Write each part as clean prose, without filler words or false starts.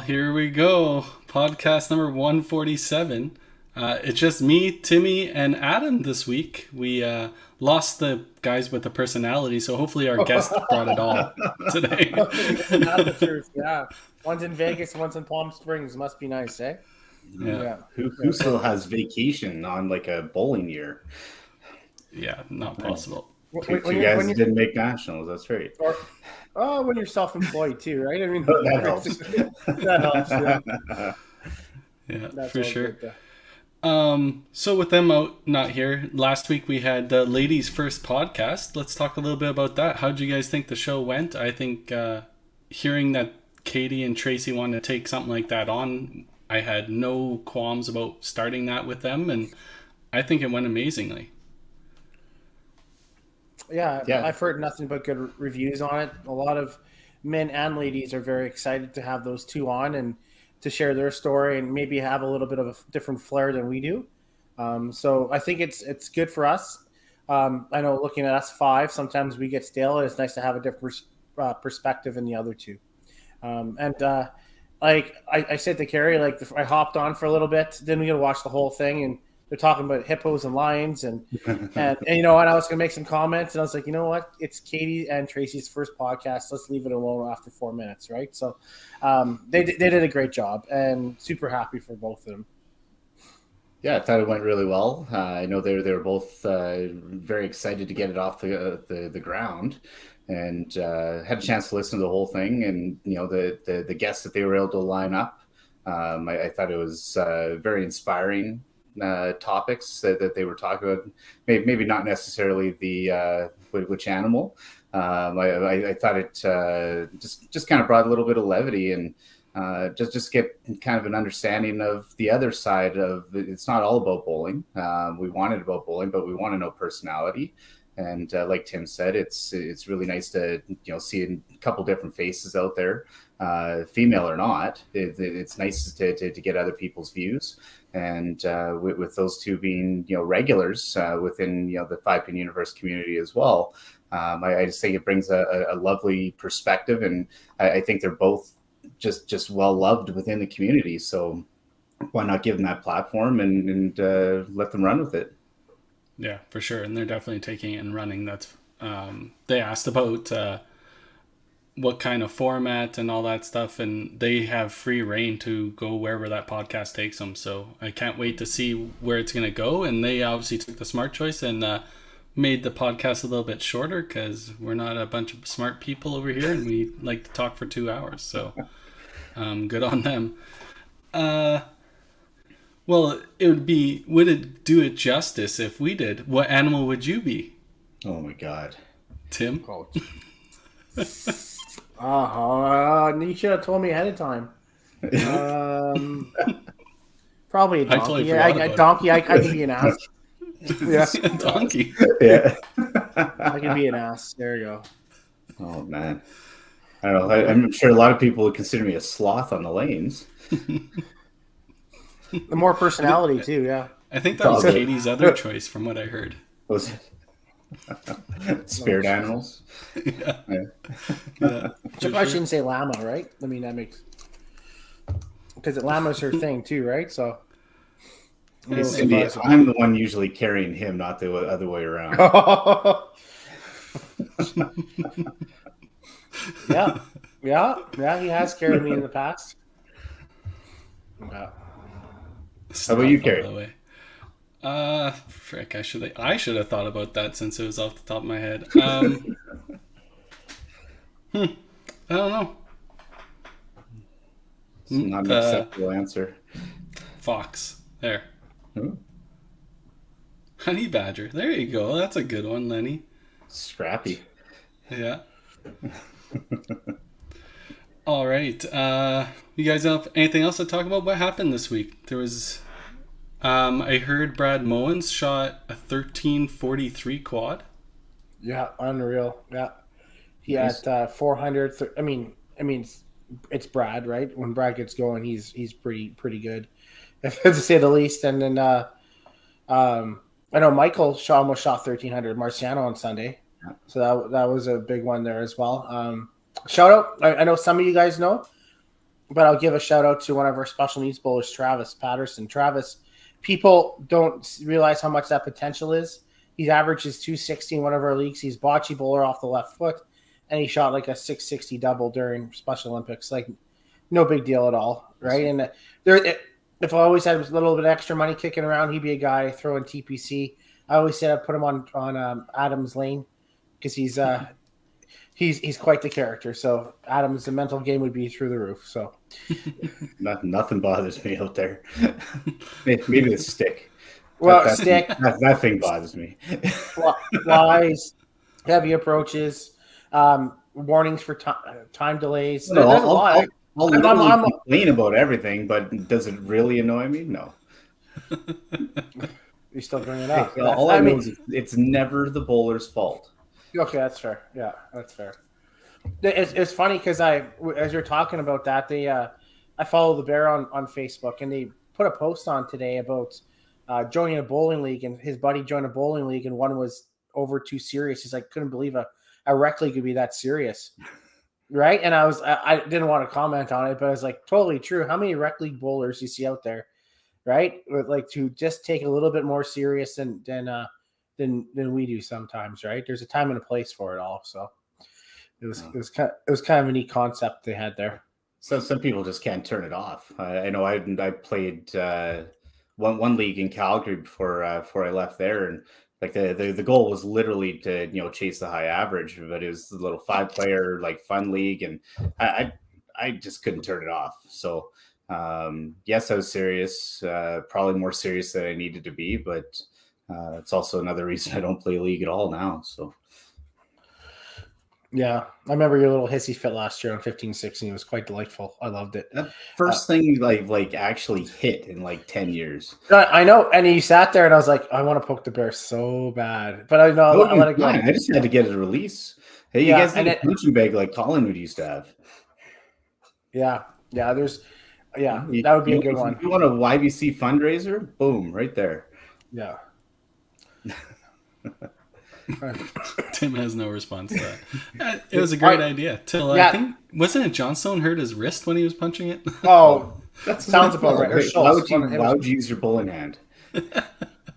Here we go. Podcast number 147. It's just me, Timmy, and Adam this week. We lost the guys with the personality, so hopefully our guest brought it all today. Not the truth, yeah. One's in Vegas, one's in Palm Springs. Must be nice, eh? Yeah. Who still has vacation on like a bowling year? Yeah, not possible. Two guys didn't make nationals. That's right. When you're self-employed too, right? I mean, that helps. That helps. Yeah, That's for all sure. good, So with them not here, last week we had the ladies' first podcast. Let's talk a little bit about that. How did you guys think the show went? I think hearing that Katie and Tracy wanted to take something like that on, I had no qualms about starting that with them, and I think it went amazingly. Yeah, I've heard nothing but good reviews on it. A lot of men and ladies are very excited to have those two on and to share their story and maybe have a little bit of a different flair than we do. So I think it's good for us. I know looking at us five, sometimes we get stale, and it's nice to have a different perspective in the other two. Like I said to Carrie, like I hopped on for a little bit, then we got to watch the whole thing, and they're talking about hippos and lions, and you know, and I was gonna make some comments, and I was like, you know what, it's Katie and Tracy's first podcast. Let's leave it alone after 4 minutes, right? So they did a great job, and super happy for both of them. Yeah, I thought it went really well. I know they were both very excited to get it off the ground, and had a chance to listen to the whole thing. And you know, the guests that they were able to line up, I thought it was very inspiring topics that they were talking about. Maybe not necessarily the which animal. I thought it just kind of brought a little bit of levity and. Just get kind of an understanding of the other side of it's not all about bowling. We wanted about bowling, but we want to know personality. And like Tim said, it's really nice to see a couple different faces out there, female or not. It's nice to get other people's views. And with those two being regulars within the 5-pin universe community as well, I just think it brings a lovely perspective, and I think they're both just well loved within the community. So why not give them that platform and let them run with it? Yeah, for sure. And they're definitely taking it and running. That's they asked about what kind of format and all that stuff, and they have free reign to go wherever that podcast takes them. So I can't wait to see where it's going to go. And they obviously took the smart choice and made the podcast a little bit shorter, because we're not a bunch of smart people over here and we like to talk for 2 hours. So good on them. Well, would it do it justice if we did? What animal would you be? Oh my God. Tim? You should have told me ahead of time. Probably a donkey. Totally a donkey. I can be an ass. Yeah, donkey. Yeah. I can be an ass. There you go. Oh man. I don't know. I'm sure a lot of people would consider me a sloth on the lanes. The more personality too, yeah. I think that was Katie's other choice from what I heard. Was it? Spirit animals? Yeah. So I shouldn't say llama, right? I mean, that makes... Because llama's her thing too, right? So... Cindy, I'm the one usually carrying him, not the other way around. Yeah, he has carried me in the past. Yeah. How about you, Carrie? Frick, I should have thought about that since it was off the top of my head. I don't know. It's not an acceptable answer. Fox. There. Honey badger. There you go. That's a good one, Lenny. Scrappy. Yeah. All right. You guys have anything else to talk about? What happened this week? There was... I heard Brad Mowens shot a 1343 quad. Yeah, unreal. Yeah. He had 400... I mean, it's Brad, right? When Brad gets going, he's pretty good, to say the least. And then I know Michael almost shot 1300 Marciano on Sunday, so that was a big one there as well. Shout out! I know some of you guys know but I'll give a shout out to one of our special needs bowlers, Travis Patterson. Travis, people don't realize how much that potential is. He averages 260 in one of our leagues. He's bocce bowler off the left foot, and he shot like a 660 double during Special Olympics. Like, no big deal at all, right? And if I always had a little bit of extra money kicking around, he'd be a guy throwing TPC. I always said I'd put him on Adam's lane because he's quite the character. So Adam's the mental game would be through the roof. So Nothing bothers me out there. Maybe the stick. Well, that thing bothers me. Lies, heavy approaches, warnings for time delays. No, There's a lot. I'll complain about everything, but does it really annoy me? No. You're still bringing it up. All I know is it's never the bowler's fault. Okay, that's fair. Yeah, that's fair. It's funny because as you're talking about that, I follow the Bear on Facebook, and they put a post on today about joining a bowling league, and his buddy joined a bowling league, and one was over too serious. He's like, couldn't believe a rec league could be that serious, right? And I didn't want to comment on it, but I was like, totally true. How many rec league bowlers you see out there, right? Like to just take a little bit more serious than we do sometimes, right? There's a time and a place for it all. So it was kind of a neat concept they had there. So some people just can't turn it off. I know I played one league in Calgary before I left there, and like the goal was literally to chase the high average, but it was a little 5-player like fun league, and I just couldn't turn it off. So yes, I was serious, probably more serious than I needed to be, but it's also another reason I don't play league at all now. So. Yeah, I remember your little hissy fit last year on 15-16. It was quite delightful. I loved it. That first thing like actually hit in like 10 years. I know, and he sat there, and I was like, I want to poke the bear so bad, but I know I let it go. I just had to get it a release. Hey, you guys need a punching bag like Collingwood used to have. Yeah, that would be a good one. If you want a YBC fundraiser? Boom, right there. Yeah. Tim has no response to that. It was a great idea. I think, wasn't it John Stone hurt his wrist when he was punching it? Oh, that sounds about right. Why would you use your bowling hand?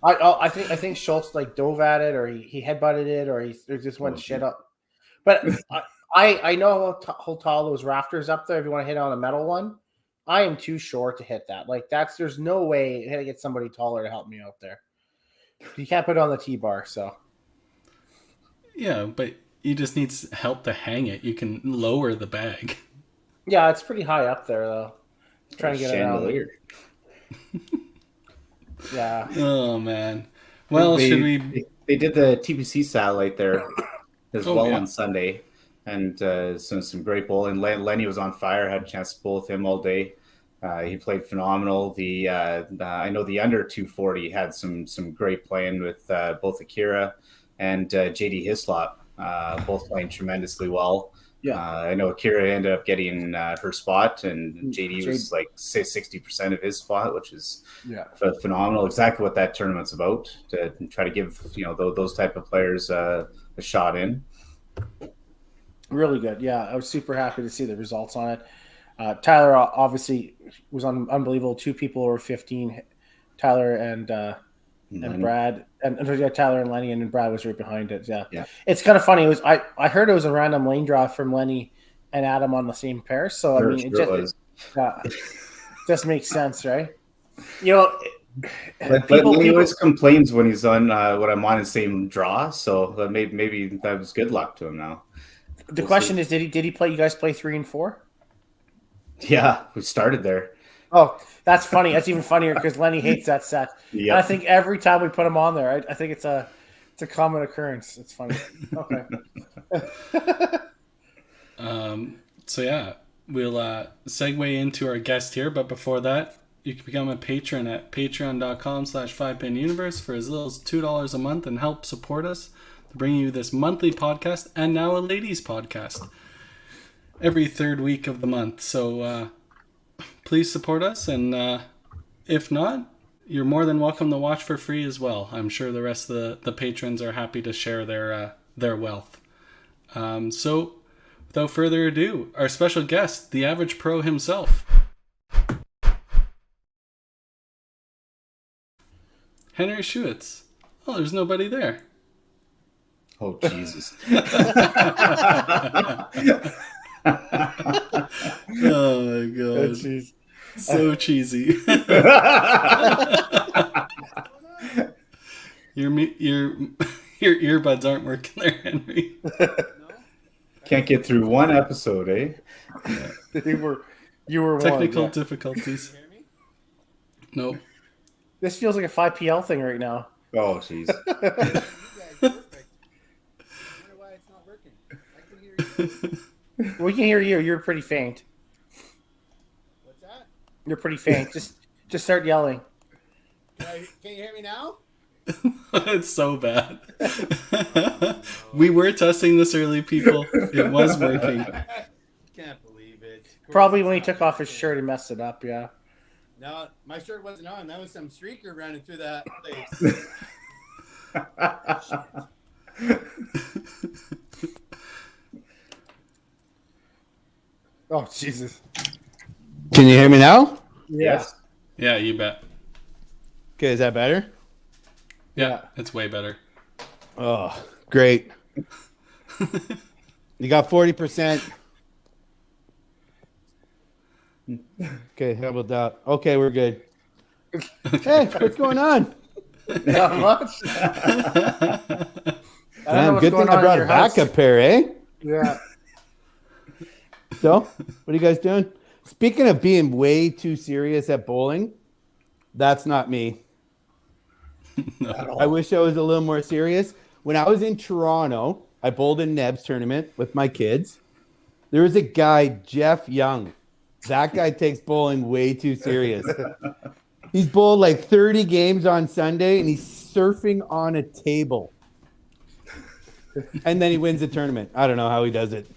I think Schuetz like dove at it, or he headbutted it, or he just went shit up. But I know how tall those rafters up there. If you want to hit on a metal one, I am too short to hit that. Like there's no way I had to get somebody taller to help me out there. You can't put it on the T-bar, so. Yeah, but you just need help to hang it. You can lower the bag. Yeah, it's pretty high up there, though. Trying to get chandelier. it out. Yeah. Oh, man. Well, should we... They did the TPC satellite there as well on Sunday. And some great bowling. Lenny was on fire. Had a chance to bowl with him all day. He played phenomenal. I know the under 240 had some great playing with both Akira and JD Hislop, both playing tremendously well. Yeah, I know Akira ended up getting her spot, and JD was like 60% of his spot, which is phenomenal. Exactly what that tournament's about, to try to give those type of players a shot in. Really good. Yeah, I was super happy to see the results on it. Tyler obviously was unbelievable. 2 people over 15. Tyler and Brad, and Tyler and Lenny, and then Brad was right behind it. Yeah. It's kind of funny. It was I heard it was a random lane draw from Lenny and Adam on the same pair. So it just makes sense, right? But he always complains when he's on when I'm on the same draw. So maybe that was good luck to him now. The question is, did he play? You guys play 3 and 4? Yeah, we started there. Oh, that's funny. That's even funnier because Lenny hates that set. Yep. And I think every time we put him on there, I think it's a common occurrence. It's funny. Okay. So yeah, we'll segue into our guest here, but before that, you can become a patron at patreon.com/5pinuniverse for as little as $2 a month and help support us to bring you this monthly podcast and now a ladies podcast every third week of the month. So please support us, and if not, you're more than welcome to watch for free as well. I'm sure the rest of the patrons are happy to share their wealth. So without further ado, our special guest, the average pro himself, Henry Schuetz. Oh, there's nobody there. Oh, Jesus. Oh my god. So cheesy. Your earbuds aren't working there, Henry. Can't get through one episode, eh? Yeah. You were Technical one, yeah. difficulties. Nope. This feels like a 5PL thing right now. Oh, jeez. We can hear you. You're pretty faint. What's that? You're pretty faint. Just start yelling. Can you hear me now? It's so bad. We were testing this early, people. It was working. Can't believe it. Probably when he took off his shirt, he messed it up. Yeah. No, my shirt wasn't on. That was some streaker running through that place. Oh Jesus. Can you hear me now? Yes. Yeah, you bet. Okay, is that better? Yeah, it's way better. Oh, great. You got 40%. Okay, how about that? Okay, we're good. Hey, what's going on? Not much. Man, good thing I brought a backup pair, eh? Yeah. So, what are you guys doing? Speaking of being way too serious at bowling, that's not me. I wish I was a little more serious. When I was in Toronto, I bowled in Neb's tournament with my kids. There was a guy, Jeff Young. That guy takes bowling way too serious. He's bowled like 30 games on Sunday, and he's surfing on a table. And then he wins the tournament. I don't know how he does it.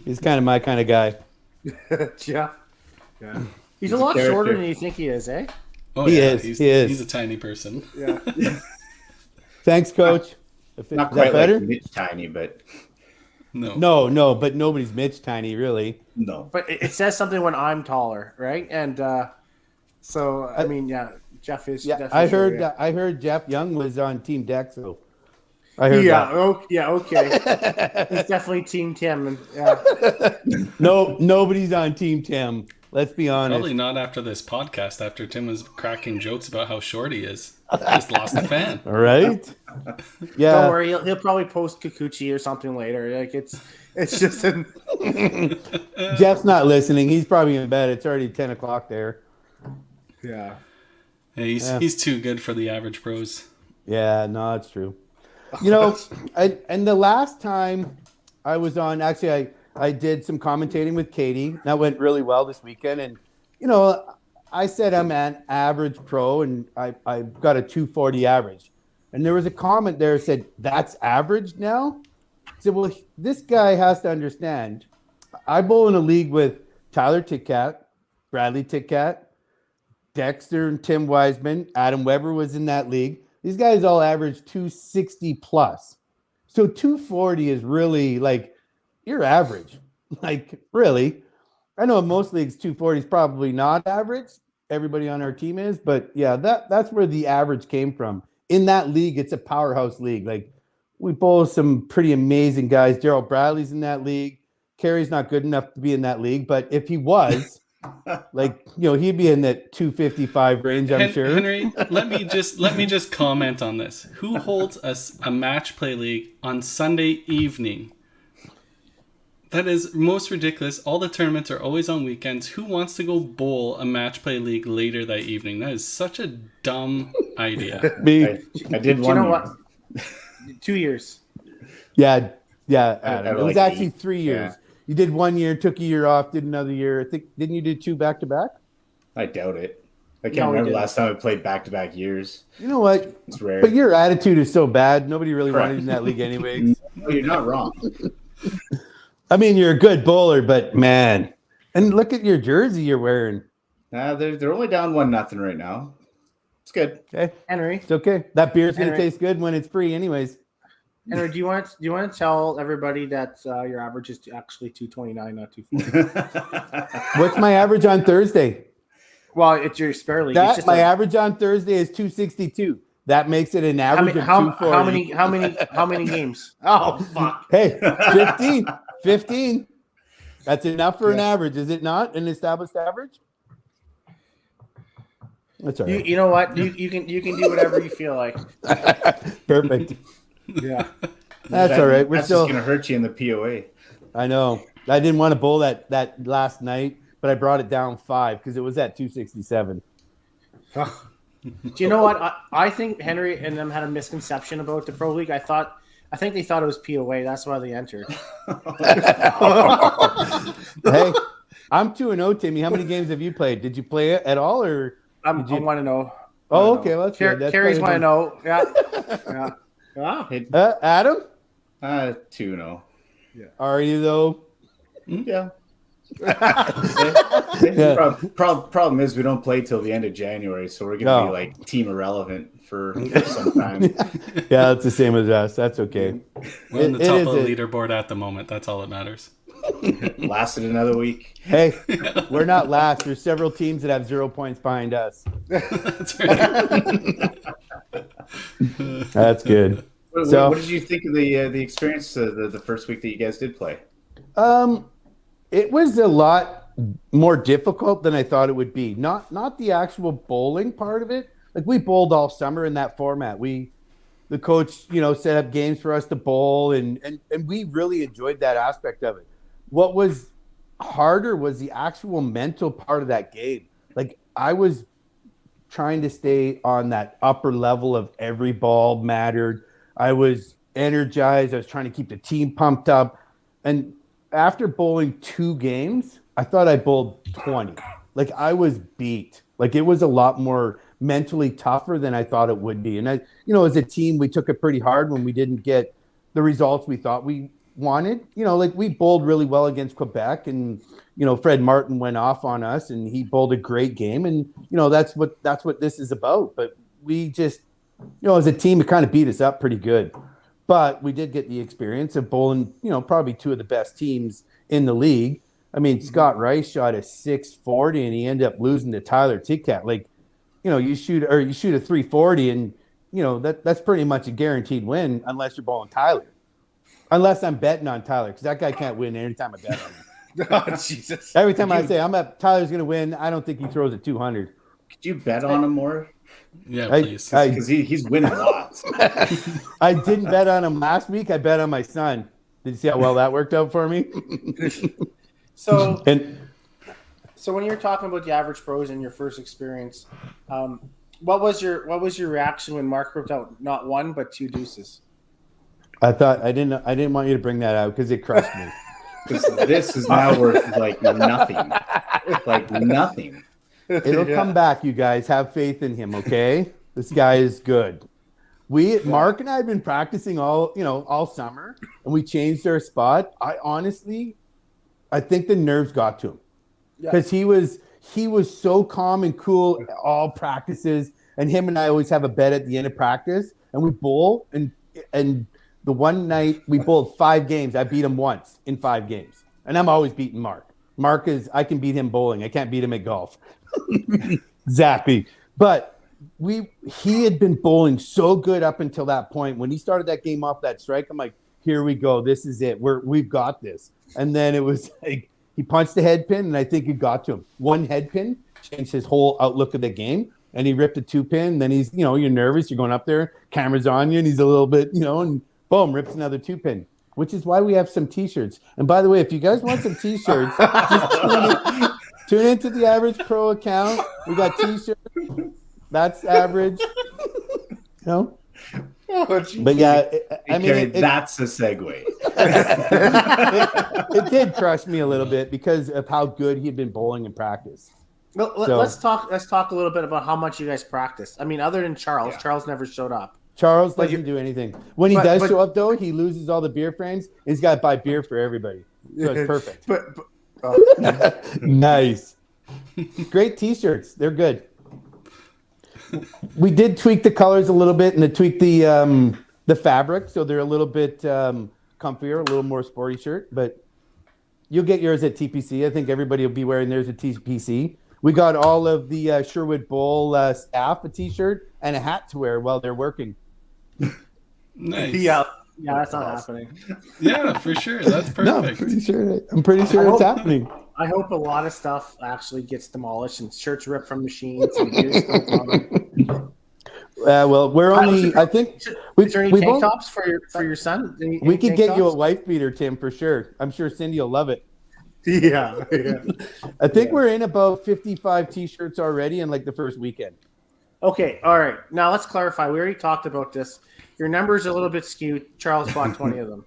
He's kind of my kind of guy. Jeff. Yeah. He's a lot shorter than you think he is, eh? Oh, he yeah, is. He's, he is. He's a tiny person. Yeah. Thanks, Coach. Not Is quite that better? like Mitch Tiny, but No, but nobody's Mitch Tiny, really. no. But it says something when I'm taller, right? And so I mean, yeah, Jeff is. Yeah, definitely I heard. short, I heard Jeff Young was on Team Deck, so I heard yeah. that. Oh, yeah. Okay. He's definitely Team Tim. And, yeah. No, nobody's on Team Tim. Let's be honest. Probably not after this podcast, after Tim was cracking jokes about how short he is. Just lost a fan. All right. Yeah. Don't worry, he'll probably post Kikuchi or something later. Like it's just an. Jeff's not listening. He's probably in bed. It's already 10 o'clock there. Yeah. Yeah, he's too good for the average pros. Yeah, no, it's true. You know, and the last time I was on, actually, I did some commentating with Katie. That went really well this weekend. And, you know, I said I'm an average pro, and I got a 240 average. And there was a comment there that said, that's average now? I said, well, this guy has to understand. I bowl in a league with Tyler Titcat, Bradley Titcat, Dexter and Tim Wiseman. Adam Weber was in that league. These guys all average 260 plus. So 240 is really like, you're average. Like, really. I know in most leagues 240 is probably not average. Everybody on our team is. But yeah, that's where the average came from. In that league, it's a powerhouse league. Like, we bowl some pretty amazing guys. Daryl Bradley's in that league. Kerry's not good enough to be in that league. But if he was, like, you know, he'd be in that 255 range, I'm sure. Henry, let me just comment on this. Who holds a match play league on Sunday evening? That is most ridiculous. All the tournaments are always on weekends. Who wants to go bowl a match play league later that evening? That is such a dumb idea. Me. I did Do one. you know what? 2 years. Yeah, Adam. It was like actually 3 years. Yeah. You did 1 year, took a year off, did another year. I think, didn't you do 2 back-to-back? I doubt it. I can't No, we remember didn't. last time I played back-to-back years. You know what? It's rare. But your attitude is so bad. Nobody really Right. wanted you in that league anyway. No, you're not wrong. I mean, you're a good bowler, but man. And look at your jersey you're wearing. They're only down 1-0 right now. It's good. Okay. Henry. It's okay. That beer's going to Henry. taste good when it's free anyways. Henry, do you want to tell everybody that your average is actually 229, not 240? What's my average on Thursday? Well, it's your spare league. It's That just my like, average on Thursday is 262. That makes it an how average many, of how, 240. how many games? Oh fuck! Hey, 15. That's enough for an average, is it not? An established average? That's all right. You know what? You can do whatever you feel like. Perfect. Yeah. That's all right. We're That's still. just gonna hurt you in the POA. I know. I didn't want to bowl that last night, but I brought it down 5 because it was at 267. Do you know what? I think Henry and them had a misconception about the Pro League. I think they thought it was POA. That's why they entered. Hey, I'm 2-0, Timmy. How many games have you played? Did you play it at all, or? I want to know. Oh, okay. Well, that's good. That's Carrie's better want to than- know. Yeah. Yeah. Adam? 2-0. Are you though? Yeah. Yeah. Problem is we don't play till the end of January, so we're gonna be like team irrelevant for some time. Yeah, it's the same as us. That's okay. We're on the top of the it. leaderboard at the moment. That's all that matters. Lasted another week. Hey, we're not last. There's several teams that have 0 points behind us. That's right. That's good. What did you think of the experience the first week that you guys did play? It was a lot more difficult than I thought it would be. Not the actual bowling part of it. Like, we bowled all summer in that format. The coach, set up games for us to bowl, and we really enjoyed that aspect of it. What was harder was the actual mental part of that game. Like, I was trying to stay on that upper level of every ball mattered. I was energized. I was trying to keep the team pumped up. And after bowling 2 games, I thought I bowled 20. Like, I was beat. Like, it was a lot more mentally tougher than I thought it would be. And as a team, we took it pretty hard when we didn't get the results we thought we wanted. Like, we bowled really well against Quebec, and Fred Martin went off on us, and he bowled a great game. And that's what this is about. But we just, as a team, it kind of beat us up pretty good. But we did get the experience of bowling, probably 2 of the best teams in the league. I mean, Scott Rice shot a 640, and he ended up losing to Tyler Tickat. Like, you shoot a 340, and that's pretty much a guaranteed win unless you're bowling Tyler. Unless I'm betting on Tyler, because that guy can't win anytime I bet on him. Oh, Jesus. Every time I say Tyler's going to win, I don't think he throws at 200. Could you bet on him more? Yeah, please. Because he's winning lots. I didn't bet on him last week. I bet on my son. Did you see how well that worked out for me? So when you were talking about the average pros in your first experience, what was your reaction when Mark ripped out not 1 but 2 deuces? I thought I didn't want you to bring that out because it crushed me. This is now worth like nothing. Like nothing. It'll come back, you guys. Have faith in him, okay? This guy is good. Mark and I have been practicing all summer, and we changed our spot. I think the nerves got to him because he was so calm and cool all practices, and him and I always have a bet at the end of practice, and we bowl, and the one night we bowled 5 games. I beat him once in 5 games, and I'm always beating Mark. I can beat him bowling. I can't beat him at golf. Exactly. But he had been bowling so good up until that point. When he started that game off that strike, I'm like, here we go. This is it. We've got this. And then it was like he punched the head pin, and I think it got to him. 1 head pin changed his whole outlook of the game. And he ripped a 2 pin. Then he's, you're nervous. You're going up there, camera's on you, and he's a little bit, and boom, rips another 2 pin. Which is why we have some T-shirts. And by the way, if you guys want some T-shirts, just tune into the Average Pro account. We got T-shirts. That's average. Oh, but yeah, that's a segue. It did crush me a little bit because of how good he had been bowling in practice. Well, let's talk a little bit about how much you guys practiced. I mean, other than Charles, Charles never showed up. Charles doesn't do anything. When he does show up, though, he loses all the beer frames. He's got to buy beer for everybody. So it's perfect. Nice. Great T-shirts. They're good. We did tweak the colors a little bit and tweak the the fabric, so they're a little bit comfier, a little more sporty shirt. But you'll get yours at TPC. I think everybody will be wearing theirs at TPC. We got all of the Sherwood Bowl staff a T-shirt and a hat to wear while they're working. Nice. Yeah, that's not happening. Yeah, for sure. That's perfect. No, I'm pretty sure it's happening. I hope a lot of stuff actually gets demolished and shirts ripped from machines. And beers spilled on them. Well, we're only. I think Is there any tank tops for your son? we could get you a wife beater, Tim, for sure. I'm sure Cindy will love it. Yeah. I think we're in about 55 T-shirts already in like the first weekend. Okay, all right. Now let's clarify. We already talked about this. Your number's a little bit skewed. Charles bought 20 of them.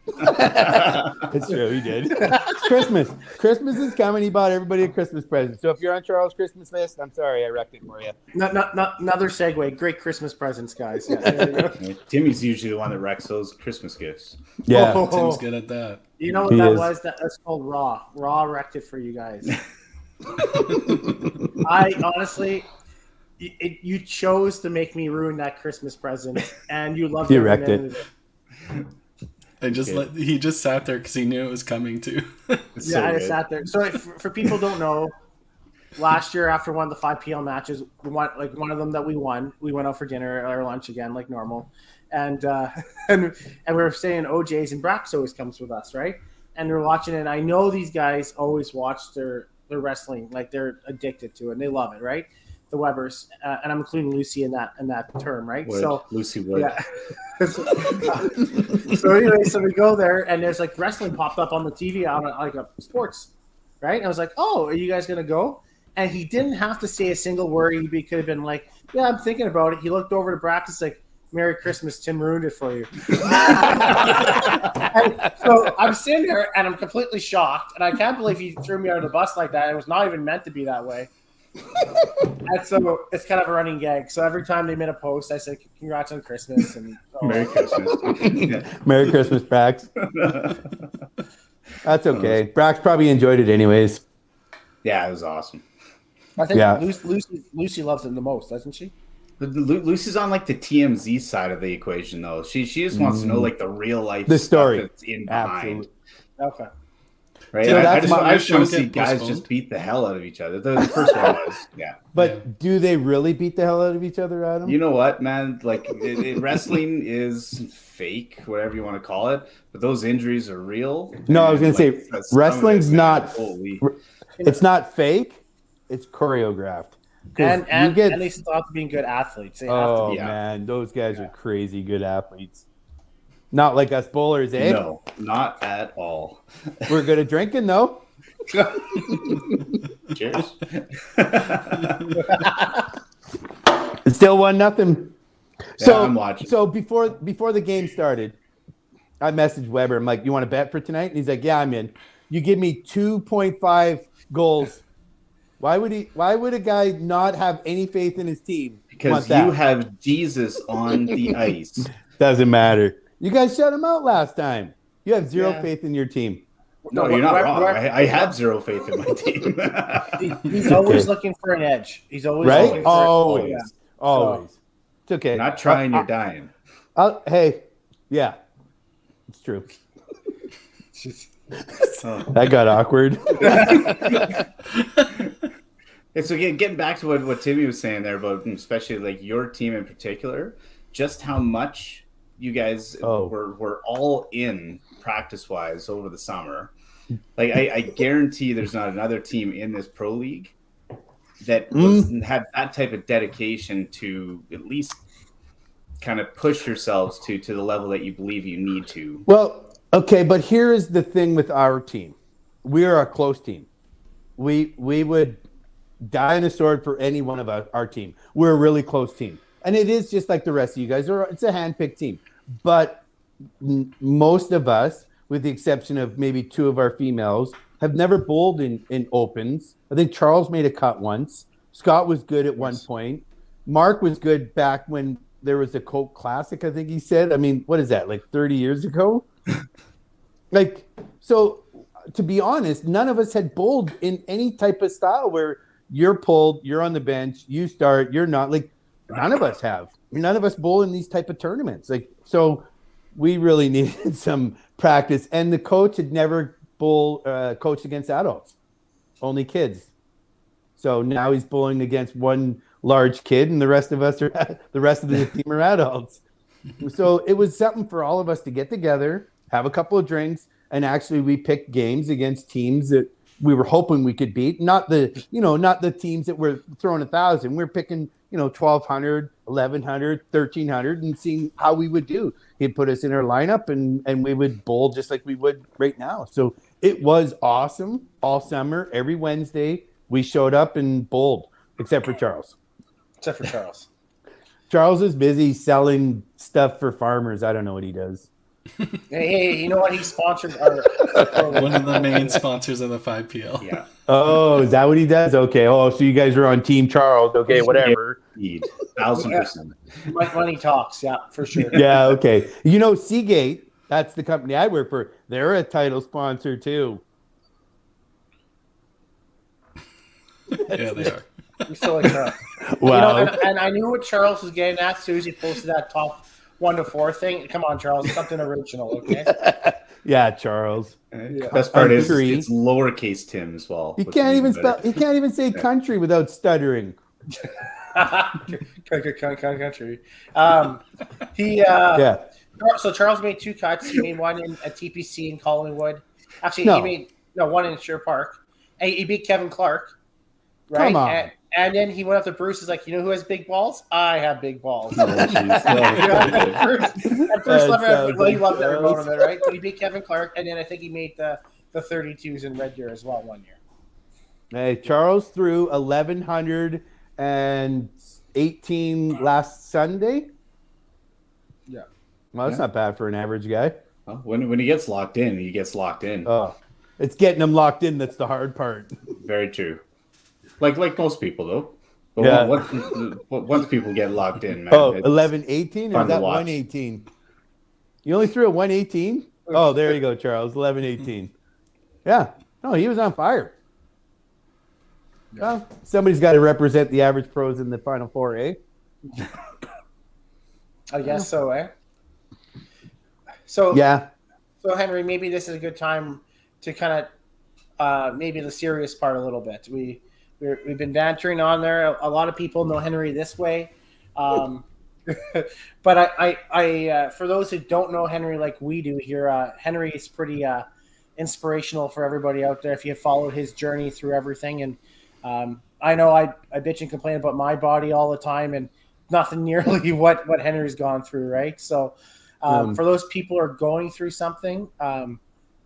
It's true, he did. It's Christmas. Christmas is coming. He bought everybody a Christmas present. So if you're on Charles' Christmas list, I'm sorry, I wrecked it for you. Another segue. Great Christmas presents, guys. Yeah, there you go. Timmy's usually the one that wrecks those Christmas gifts. Yeah. Tim's good at that. You know what He that is. was? That's called Raw. Raw wrecked it for you guys. I honestly, you chose to make me ruin that Christmas present, and you loved You every wrecked minute it. of He just sat there because he knew it was coming too. It's Yeah, so I just good. sat there. So for people who don't know, last year after one of the 5 p.m. matches, one of them that we won, we went out for dinner or lunch again like normal, and and we were staying in OJ's, and Brax always comes with us, right? And we're watching it. And I know these guys always watch their wrestling, like they're addicted to it and they love it, right? The Webbers, and I'm including Lucy in that term, right? Wood. So Lucy Wood. yeah. So anyway, so we go there, and there's like wrestling popped up on the TV on like a sports, right? And I was like, "Oh, are you guys gonna go?" And he didn't have to say a single word. He could have been like, "Yeah, I'm thinking about it." He looked over to practice like, "Merry Christmas, Tim ruined it for you." And so I'm sitting there, and I'm completely shocked, and I can't believe he threw me under the bus like that. It was not even meant to be that way. And so it's kind of a running gag. So every time they made a post, I said, "Congrats on Christmas." And Merry Christmas. Merry Christmas, Brax. That's okay. Brax probably enjoyed it anyways. Yeah, it was awesome. I think Yeah. Lucy loves it the most, doesn't she? Lucy's on like the TMZ side of the equation, though. She just wants to know like the real life The stuff story. that's in behind. Absolutely. Okay. Right? So I that's just my- want to see Get guys postponed. just beat the hell out of each other. The first one was, yeah. But do they really beat the hell out of each other, Adam? You know what, man? Like wrestling is fake, whatever you want to call it, but those injuries are real. No, I was And, gonna like, say, some of it, wrestling's man, not- holy. It's not fake. It's choreographed. 'Cause And you get, and they still have to be good athletes. They have oh to be. Yeah. man, those guys are crazy good athletes. Not like us bowlers, eh? No, not at all. We're good at drinking though. Cheers. It's still 1-0. So I'm watching. So before the game started, I messaged Weber. I'm like, "You want to bet for tonight?" And he's like, "Yeah, I'm in. You give me 2.5 goals." Why would a guy not have any faith in his team? Because Want that? you have Jesus on the ice. Doesn't matter. You guys shut him out last time. You have zero Yeah. faith in your team. No, you're not wrong. I have zero faith in my team. He's always looking for an edge. He's always Right? looking for Always. yeah. Always. It's okay. You're not trying, you're dying. Hey, yeah. It's true. Oh. That got awkward. And so getting back to what Timmy was saying there about especially like your team in particular, just how much you guys were all in practice wise over the summer. Like I guarantee there's not another team in this pro league that had that type of dedication to at least kind of push yourselves to the level that you believe you need to. Well, okay, but here is the thing with our team. We are a close team. We would die on a sword for any one of our team. We're a really close team. And it is just like the rest of you guys. It's a hand-picked team. But most of us, with the exception of maybe 2 of our females, have never bowled in opens. I think Charles made a cut once. Scott was good at one point. Mark was good back when there was a Coke Classic, I think he said. I mean, what is that, like 30 years ago? Like, so to be honest, none of us had bowled in any type of style where you're pulled, you're on the bench, you start, you're not. Like, none of us have. None of us bowl in these type of tournaments. Like, so we really needed some practice. And the coach had never coached against adults, only kids. So now he's bowling against one large kid, and the rest of the team are adults. So it was something for all of us to get together, have a couple of drinks, and actually we picked games against teams that we were hoping we could beat. Not the teams that were throwing 1,000. We're picking 1,200, 1,100, 1,300, and seeing how we would do. He'd put us in our lineup, and we would bowl just like we would right now. So it was awesome all summer. Every Wednesday we showed up and bowled, except for Charles. Except for Charles. Charles is busy selling stuff for farmers. I don't know what he does. Hey, you know what? He sponsored our One of the main sponsors of the 5PL. Yeah. Oh, is that what he does? Okay. Oh, so you guys are on Team Charles. Okay, whatever. 1,000%. money talks. Yeah, for sure. Yeah, okay. Seagate, that's the company I work for. They're a title sponsor too. Yeah, they are. We still like that. Wow. And I knew what Charles was getting at as soon as he posted that top 1 to 4 thing. Come on, Charles, something original, okay? Yeah, Charles. Best part is Country. it's lowercase Tim as well. You which can't is even better. spell. You can't even say country without stuttering. Country. Yeah. So Charles made 2 cuts. He made one at TPC in Collingwood. Actually, No. he made one in Sher Park. And he beat Kevin Clark. Right? Come on. And then he went up to Bruce. He's like, you know who has big balls? I have big balls. Oh, geez. At first, he loved every Charles. moment of it, right? But he beat Kevin Clark, and then I think he made the 32s in Red Deer as well one year. Hey, Charles threw 1,118 last Sunday. Yeah. Well, that's not bad for an average guy. Well, when he gets locked in, he gets locked in. Oh, it's getting him locked in. That's the hard part. Very true. Like most people, though. But Yeah. once people get locked in, man. Oh, it's 11-18? Or fun is to that watch. 118? You only threw a 118? Oh, there you go, Charles. 11-18. Yeah. No, he was on fire. Well, somebody's got to represent the average pros in the Final Four, eh? I guess so, eh? So, Yeah. So Henry, maybe this is a good time to kind of maybe the serious part a little bit. We've been bantering on there. A lot of people know Henry this way, but I for those who don't know Henry like we do here, Henry is pretty inspirational for everybody out there. If you follow his journey through everything, and I know I bitch and complain about my body all the time, and nothing nearly what Henry's gone through, right? So for those people who are going through something.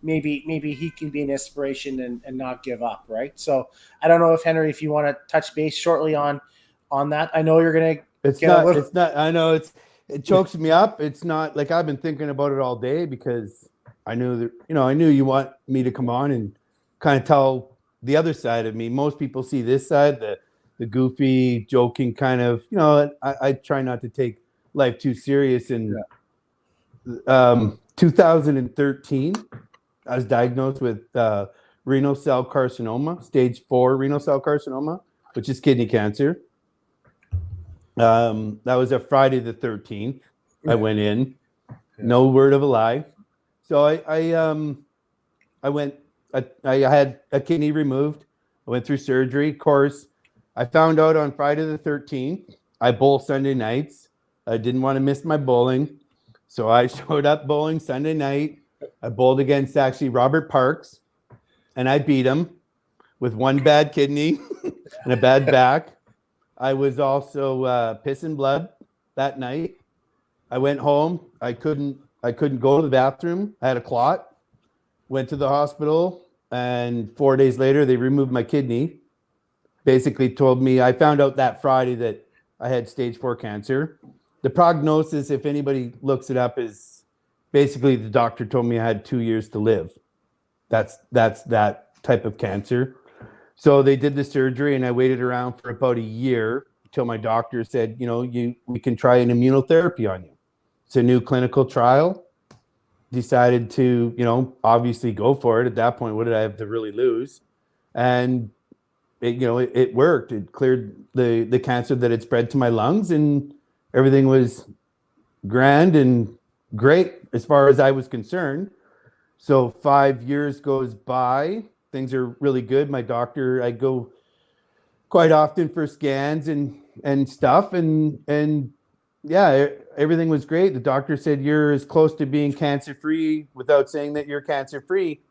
Maybe he can be an inspiration and not give up, right? So I don't know if Henry, if you want to touch base shortly on that. I know you're gonna. It's not. I know it chokes me up. It's not like I've been thinking about it all day because I knew that I knew you want me to come on and kind of tell the other side of me. Most people see this side, the goofy, joking kind of. I try not to take life too serious. And 2013. I was diagnosed with renal cell carcinoma, stage 4 renal cell carcinoma, which is kidney cancer. That was a Friday the 13th. I went in, no word of a lie. So I went. I had a kidney removed. I went through surgery. Of course, I found out on Friday the 13th. I bowl Sunday nights. I didn't want to miss my bowling, so I showed up bowling Sunday night. I bowled against actually Robert Parks, and I beat him with one bad kidney and a bad back. I was also pissing blood that night. I went home. I couldn't go to the bathroom. I had a clot. Went to the hospital, and 4 days later, they removed my kidney. Basically told me, I found out that Friday that I had stage 4 cancer. The prognosis, if anybody looks it up, is basically the doctor told me I had 2 years to live. That's that type of cancer. So they did the surgery, and I waited around for about a year until my doctor said, we can try an immunotherapy on you. It's a new clinical trial. Decided to, obviously go for it. At that point, what did I have to really lose? And it worked. It cleared the cancer that had spread to my lungs, and everything was grand. And great as far as I was concerned. So 5 years goes by. Things are really good. My doctor, I go quite often for scans and stuff, and yeah, everything was great. The doctor said you're as close to being cancer free without saying that you're cancer free.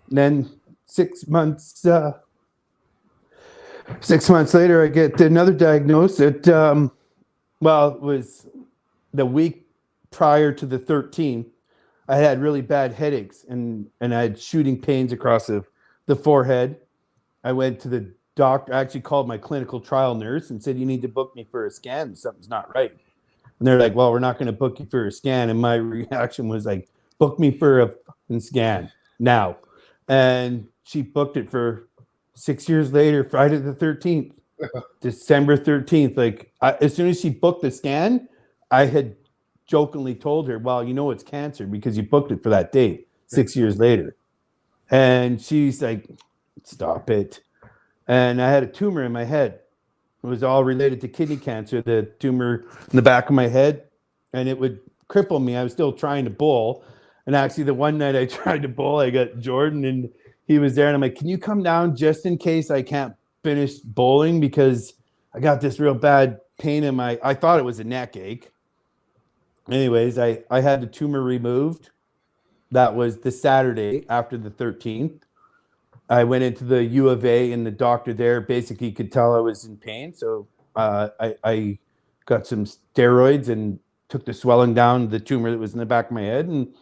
And then 6 months 6 months later, I get another diagnosis. It was the week prior to the 13th. I had really bad headaches and I had shooting pains across the forehead. I went to the doctor. I actually called my clinical trial nurse and said, you need to book me for a scan. Something's not right. And they're like, well, we're not going to book you for a scan. And my reaction was like, book me for a fucking scan now. And she booked it for 6 years later, Friday the 13th, December 13th. Like as soon as she booked the scan, I had jokingly told her, well, you know, it's cancer because you booked it for that date 6 years later. And she's like, stop it. And I had a tumor in my head. It was all related to kidney cancer, the tumor in the back of my head, and it would cripple me. I was still trying to bowl. And actually, the one night I tried to bowl, I got Jordan, and he was there. And I'm like, can you come down just in case I can't finish bowling? Because I got this real bad pain in I thought it was a neck ache. Anyways, I had the tumor removed. That was the Saturday after the 13th. I went into the U of A, and the doctor there basically could tell I was in pain. So I got some steroids and took the swelling down, the tumor that was in the back of my head. And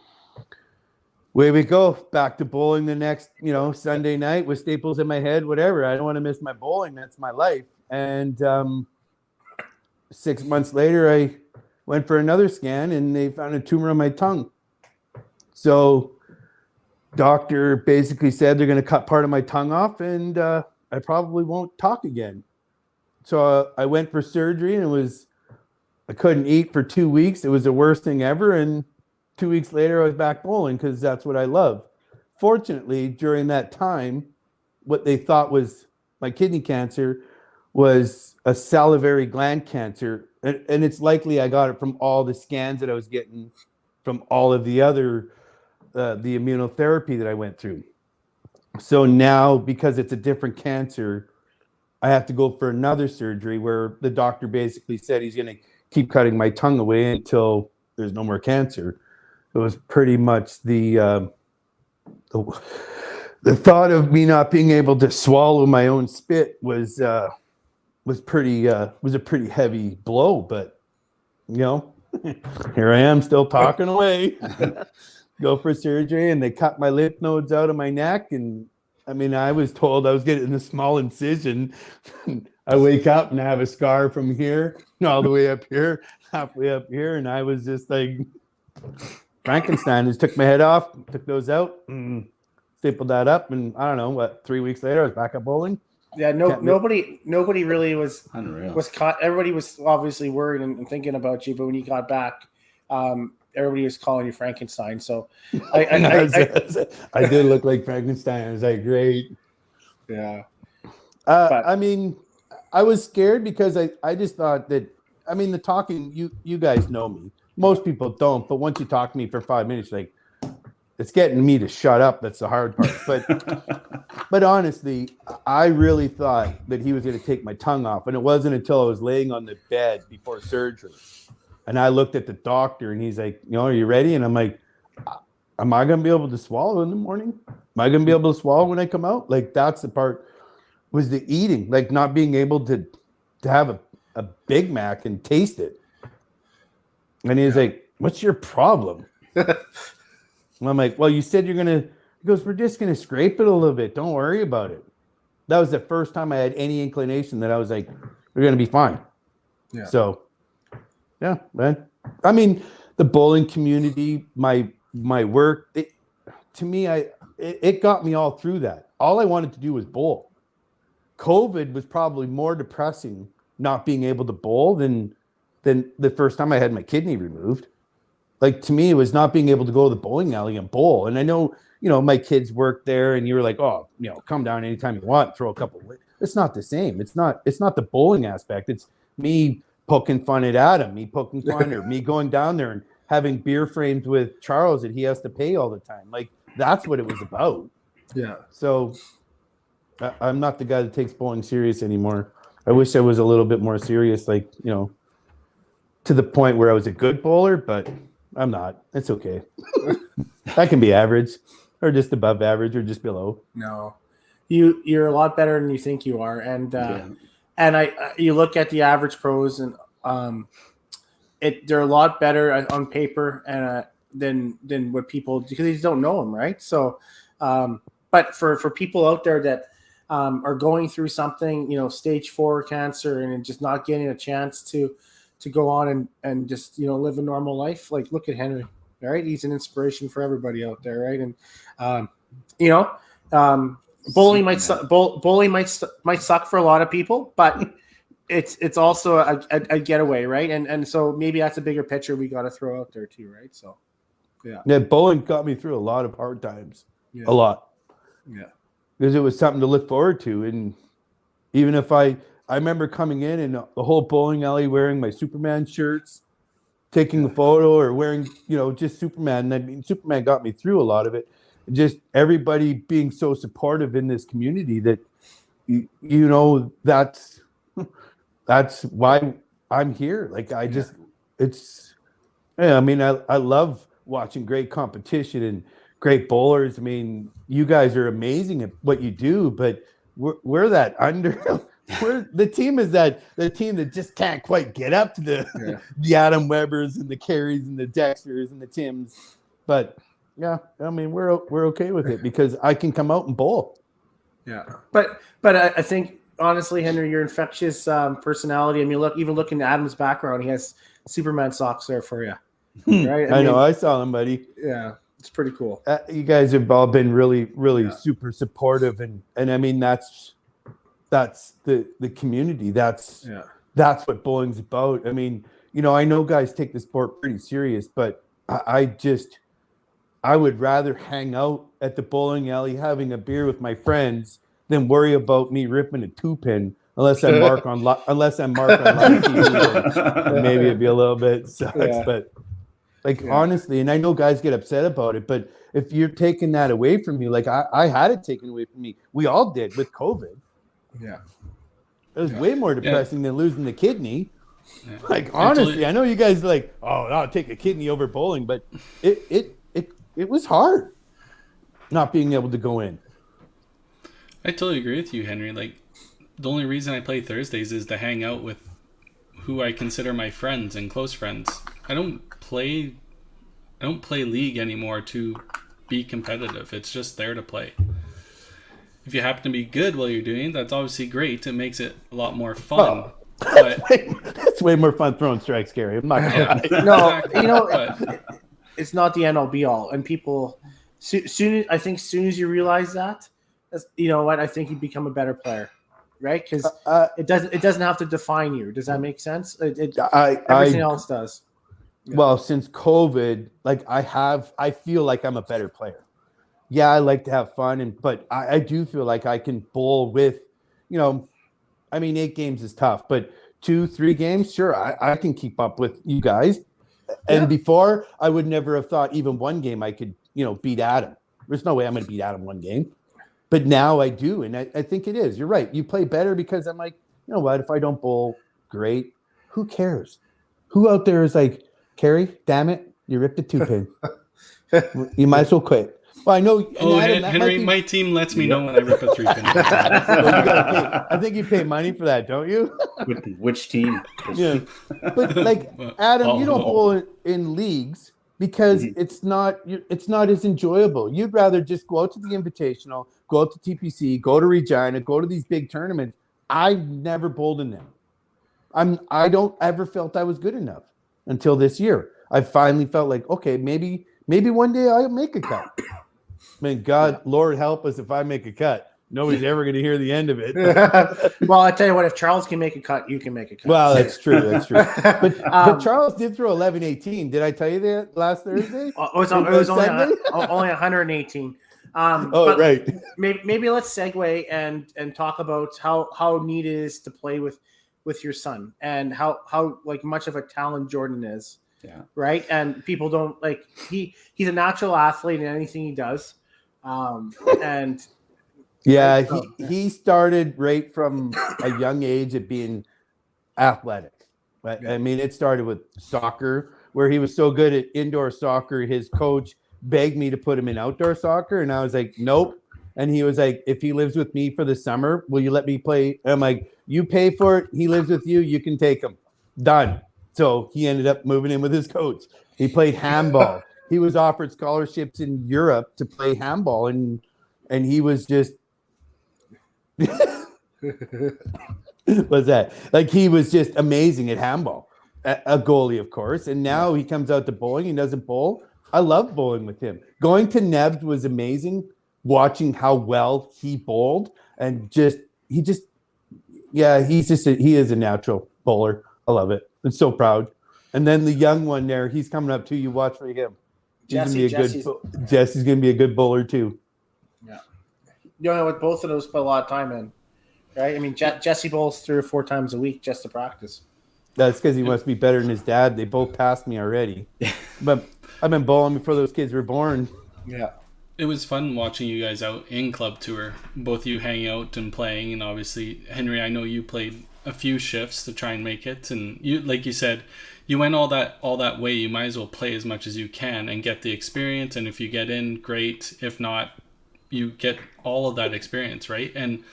away we go, back to bowling the next, Sunday night with staples in my head, whatever. I don't want to miss my bowling. That's my life. And 6 months later, I went for another scan, and they found a tumor on my tongue. So doctor basically said they're going to cut part of my tongue off, and I probably won't talk again. So I went for surgery, and I couldn't eat for 2 weeks. It was the worst thing ever. And 2 weeks later, I was back bowling because that's what I love. Fortunately, during that time, what they thought was my kidney cancer was a salivary gland cancer. And it's likely I got it from all the scans that I was getting from all of the other the immunotherapy that I went through. So now, because it's a different cancer, I have to go for another surgery where the doctor basically said he's going to keep cutting my tongue away until there's no more cancer. It was pretty much the thought of me not being able to swallow my own spit was a pretty heavy blow. But here I am still talking away. Go for surgery, and they cut my lymph nodes out of my neck. And I mean, I was told I was getting a small incision. I wake up and I have a scar from here all the way up here, halfway up here. And I was just like Frankenstein. Just took my head off, took those out, and stapled that up. And I don't know, 3 weeks later, I was back up bowling. Yeah, nobody really was Unreal. was caught. Everybody was obviously worried and thinking about you, but when you got back, everybody was calling you Frankenstein. So I did look like Frankenstein. I was like, great. Yeah. I mean, I was scared because I just thought that, I mean, the talking, you guys know me. Most people don't, but once you talk to me for 5 minutes, like, it's getting me to shut up. That's the hard part. But honestly, I really thought that he was going to take my tongue off. And it wasn't until I was laying on the bed before surgery. And I looked at the doctor, and he's like, are you ready? And I'm like, am I going to be able to swallow in the morning? Am I going to be able to swallow when I come out? Like, that's the part, was the eating, like not being able to have a Big Mac and taste it. And he's like, what's your problem? And I'm like, well, you said you're going to, he goes, we're just going to scrape it a little bit. Don't worry about it. That was the first time I had any inclination that I was like, we're going to be fine. Yeah. So, yeah, man. I mean, the bowling community, my work, to me, it got me all through that. All I wanted to do was bowl. COVID was probably more depressing not being able to bowl than the first time I had my kidney removed. Like, to me, it was not being able to go to the bowling alley and bowl. And I know, my kids work there, and you were like, oh, come down anytime you want, throw a couple. It's not the same. It's not the bowling aspect. It's me poking fun at Adam, me poking fun, or me going down there and having beer frames with Charles that he has to pay all the time. Like that's what it was about. Yeah. So I'm not the guy that takes bowling serious anymore. I wish I was a little bit more serious, like, to the point where I was a good bowler, but I'm not. It's okay. I can be average or just above average or just below. No, you're a lot better than you think you are. And, you look at the average pros and, they're a lot better on paper than what people, because they just don't know them. Right. So, but for people out there that, are going through something, stage 4 cancer and just not getting a chance to go on and just, live a normal life. Like, look at Henry, right? He's an inspiration for everybody out there. Right. And, bowling might suck for a lot of people, but it's also a getaway. Right. And so maybe that's a bigger picture we got to throw out there too. Right. So, yeah. Bowling got me through a lot of hard times, a lot. Yeah. Because it was something to look forward to. And even if I remember coming in and the whole bowling alley wearing my Superman shirts, taking a photo or wearing, just Superman. I mean, Superman got me through a lot of it. Just everybody being so supportive in this community that, that's why I'm here. Like, I love watching great competition and great bowlers. I mean, you guys are amazing at what you do, but we're that under. We're the team that just can't quite get up to the Adam Webbers and the Carries and the Dexters and the Tims. But yeah, I mean, we're okay with it because I can come out and bowl. Yeah, but I think honestly, Henry, your infectious personality. I mean, looking at Adam's background, he has Superman socks there for you. Right? I know. I saw them, buddy. Yeah. It's pretty cool. You guys have all been really, really super supportive, and I mean that's the community. That's what bowling's about. I mean, I know guys take the sport pretty serious, but I would rather hang out at the bowling alley having a beer with my friends than worry about me ripping a 2-pin unless I'm marked on live TV. Maybe it'd be a little bit sucks, but. Honestly, and I know guys get upset about it, but if you're taking that away from me, like I had it taken away from me, we all did with COVID. Yeah. It was way more depressing than losing the kidney. Yeah. Honestly, I know you guys I'll take a kidney over bowling, but it was hard not being able to go in. I totally agree with you, Henry. Like, the only reason I play Thursdays is to hang out with who I consider my friends and close friends. I don't play league anymore to be competitive. It's just there to play. If you happen to be good while you're doing it, that's obviously great. It makes it a lot more fun. That's way more fun throwing strikes, Gary. I'm not gonna lie. No, it's not the end all be all. And people, soon as you realize that, I think you become a better player. Right, because it doesn't have to define you. Does that make sense? Everything else does. Yeah. Well, since COVID, I feel like I'm a better player. Yeah, I like to have fun, but I do feel like I can bowl with, 8 games is tough, but 2-3 games, sure, I can keep up with you guys. And before, I would never have thought even one game I could, beat Adam. There's no way I'm going to beat Adam one game. But now I do, and I think it is. You're right. You play better because I'm like, you know what? If I don't bowl great, who cares? Who out there is like, Carrie, damn it, you ripped a 2-pin. You might as well quit. Well, I know. Adam, Henry, my team lets me know when I rip a 3-pin. I think you pay money for that, don't you? Which team? Yeah. But Adam, you don't bowl in leagues because it's not as enjoyable. You'd rather just go out to the Invitational, go out to TPC, go to Regina, go to these big tournaments. I never bowled in them. I don't ever felt I was good enough until this year. I finally felt like, okay, maybe one day I'll make a cut. I mean, God, Lord help us if I make a cut. Nobody's ever going to hear the end of it. Well, I tell you what, if Charles can make a cut, you can make a cut. Well, that's true. That's true. But Charles did throw 11-18. Did I tell you that last Thursday? It was only 118. Right. Maybe let's segue and talk about how neat it is to play with your son and how much of a talent Jordan is. Yeah. Right. And people don't like, he's a natural athlete in anything he does. And Yeah, right, so, he started right from a young age at being athletic. Right? Yeah. I mean, it started with soccer, where he was so good at indoor soccer. His coach begged me to put him in outdoor soccer, and I was like, nope. And he was like, if he lives with me for the summer, will you let me play? And I'm like, you pay for it. He lives with you. You can take him. Done. So he ended up moving in with his coach. He played handball. He was offered scholarships in Europe to play handball, and he was just what's that? Like, he was just amazing at handball, a goalie, of course. And now he comes out to bowling. He doesn't bowl. I love bowling with him. Going to Nebs was amazing. Watching how well he bowled, and he is a natural bowler. I love it. I'm so proud. And then the young one there, he's coming up too. You watch for him. Jesse's gonna be a good bowler too. Yeah. You know what? Both of those put a lot of time in, right? I mean, Jesse bowls 3 or 4 times a week just to practice. That's because he wants to be better than his dad. They both passed me already, but I've been bowling before those kids were born. Yeah. It was fun watching you guys out in club tour, both you hanging out and playing, and obviously Henry, I know you played a few shifts to try and make it, and you, like you said, you went all that way. You might as well play as much as you can and get the experience, and if you get in, great. If not, you get all of that experience, right? And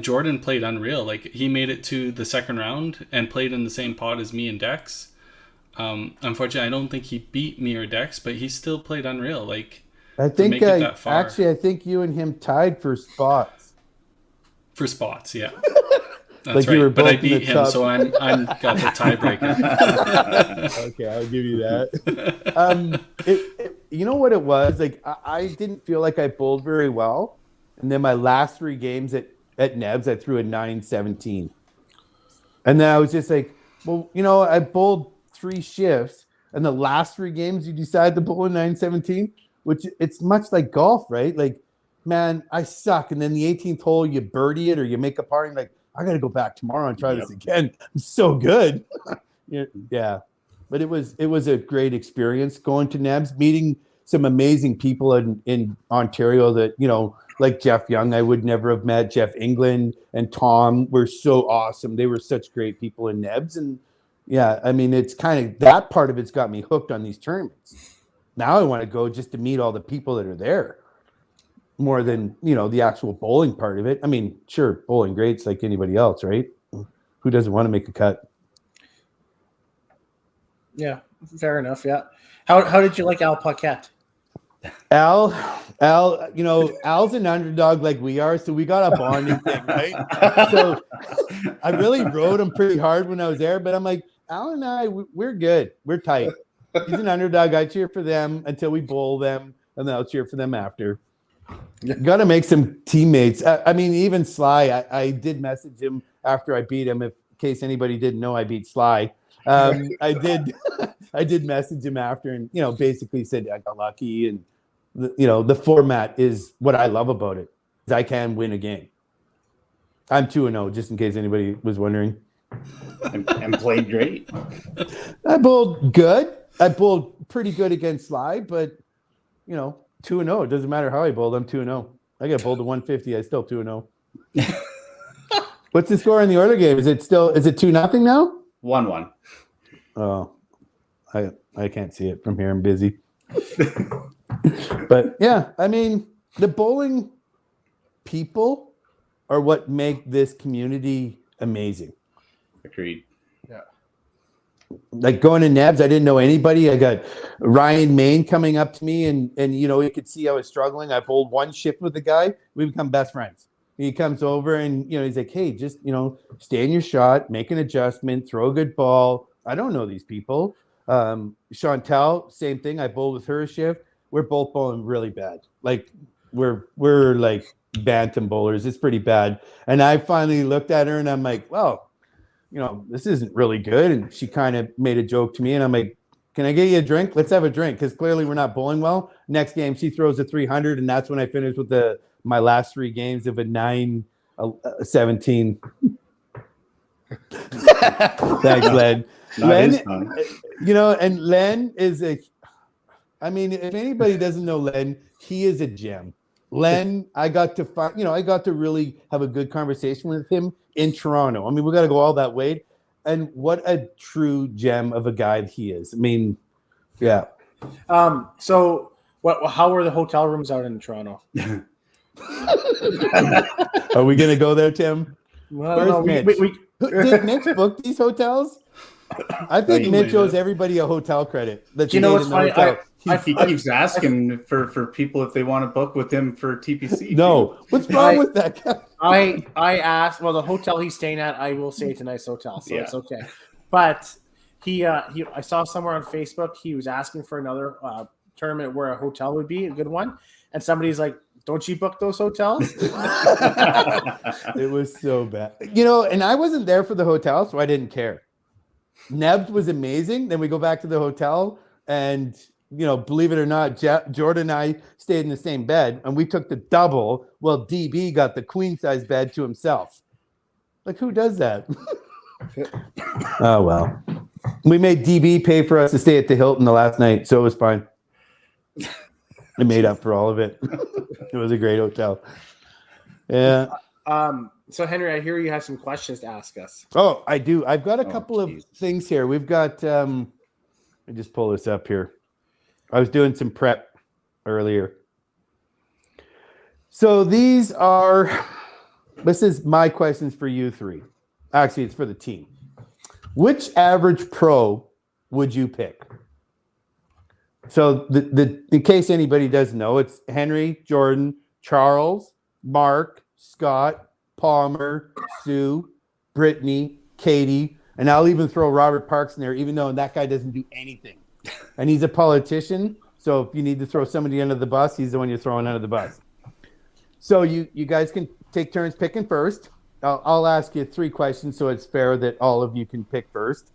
Jordan played unreal. Like, he made it to the second round and played in the same pod as me and Dex. Unfortunately, I don't think he beat me or Dex, but he still played unreal. Like, I think that far. actually, I think you and him tied for spots. For spots, yeah. That's Like, right. you were But I both in the beat him, top. so I'm got the tiebreaker. Okay, I'll give you that. You know what it was? Like, I didn't feel like I bowled very well, and then my last 3 games at Nebs, I threw a 9-17, and then I was just like, well, I bowled 3 shifts, and the last 3 games you decide to bowl a 9-17, which it's much like golf, right? Like, man, I suck, and then the 18th hole you birdie it or you make a par, and like, I got to go back tomorrow and try this again. I'm so good. Yeah. But it was a great experience going to Nebs, meeting some amazing people in Ontario that, like Jeff Young, I would never have met. Jeff England and Tom were so awesome. They were such great people in Nebs. And yeah, I mean, it's kind of that part of it's got me hooked on these tournaments. Now I want to go just to meet all the people that are there, more than, the actual bowling part of it. I mean, sure, bowling great's like anybody else, right? Who doesn't want to make a cut? Yeah, fair enough. Yeah. How did you like Al Paquette? Al, Al's an underdog like we are, so we got a bonding thing, right? So I really rode him pretty hard when I was there, but I'm like, Al and I, we're good. We're tight. He's an underdog. I cheer for them until we bowl them, and then I'll cheer for them after. Got to make some teammates. I mean, even Sly, I did message him after I beat him. In case anybody didn't know, I beat Sly. I did message him after, and basically said I got lucky, and the format is what I love about it. Is I can win a game. I'm 2-0, just in case anybody was wondering. And played great. I bowled good. I bowled pretty good against Sly, but 2-0. It doesn't matter how I bowled. I'm 2-0. I got bowled to 150. I still 2-0. What's the score in the Oiler game? Is it 2-0 now? 1-1. Oh, I can't see it from here. I'm busy. But yeah, I mean, the bowling people are what make this community amazing. Agreed. Yeah. Like, going to Nebs, I didn't know anybody. I got Ryan Main coming up to me, and you could see I was struggling. I bowled 1 shift with the guy. We become best friends. He comes over and he's like, hey, just stay in your shot, make an adjustment, throw a good ball. I don't know these people. Chantel, same thing. I bowled with her a shift. We're both bowling really bad. Like, we're like bantam bowlers. It's pretty bad. And I finally looked at her and I'm like, well, this isn't really good. And she kind of made a joke to me, and I'm like, can I get you a drink? Let's have a drink, because clearly we're not bowling well. Next game, she throws a 300, and that's when I finished with my last 3 games of a 9-17. Thanks, Led. Not his Len, son. and Len is I mean, if anybody doesn't know Len, he is a gem. Len, I got to really have a good conversation with him in Toronto. I mean, we got to go all that way. And what a true gem of a guy he is. I mean, yeah. So how were the hotel rooms out in Toronto? Are we going to go there, Tim? Well, Where's no, Mitch? Did Mitch book these hotels? I think he Mitch may owes have. everybody a hotel credit. That You know what's funny? He keeps asking for people if they want to book with him for TPC. No, what's wrong with that guy? I asked. Well, the hotel he's staying at, I will say it's a nice hotel, so Yeah. it's okay. But he I saw somewhere on Facebook he was asking for another tournament where a hotel would be a good one, and somebody's like, "Don't you book those hotels?" It was so bad. And I wasn't there for the hotel, so I didn't care. Nebs was amazing. Then we go back to the hotel, and believe it or not, Jordan and I stayed in the same bed, and we took the double. Well, DB got the queen size bed to himself. Like, who does that? Oh well, we made DB pay for us to stay at the Hilton the last night, so it was fine. I made up for all of it. It was a great hotel. Yeah. So Henry, I hear you have some questions to ask us. Oh, I do. I've got a couple of things here. We've got. Let me just pull this up here. I was doing some prep earlier. So this is my questions for you three. Actually, it's for the team. Which average pro would you pick? So in case anybody doesn't know, it's Henry, Jordan, Charles, Mark, Scott, Palmer, Sue, Brittany, Katie, and I'll even throw Robert Parks in there, even though that guy doesn't do anything. And he's a politician, so if you need to throw somebody under the bus, he's the one you're throwing under the bus. So you guys can take turns picking first. I'll ask you 3 questions, so it's fair that all of you can pick first.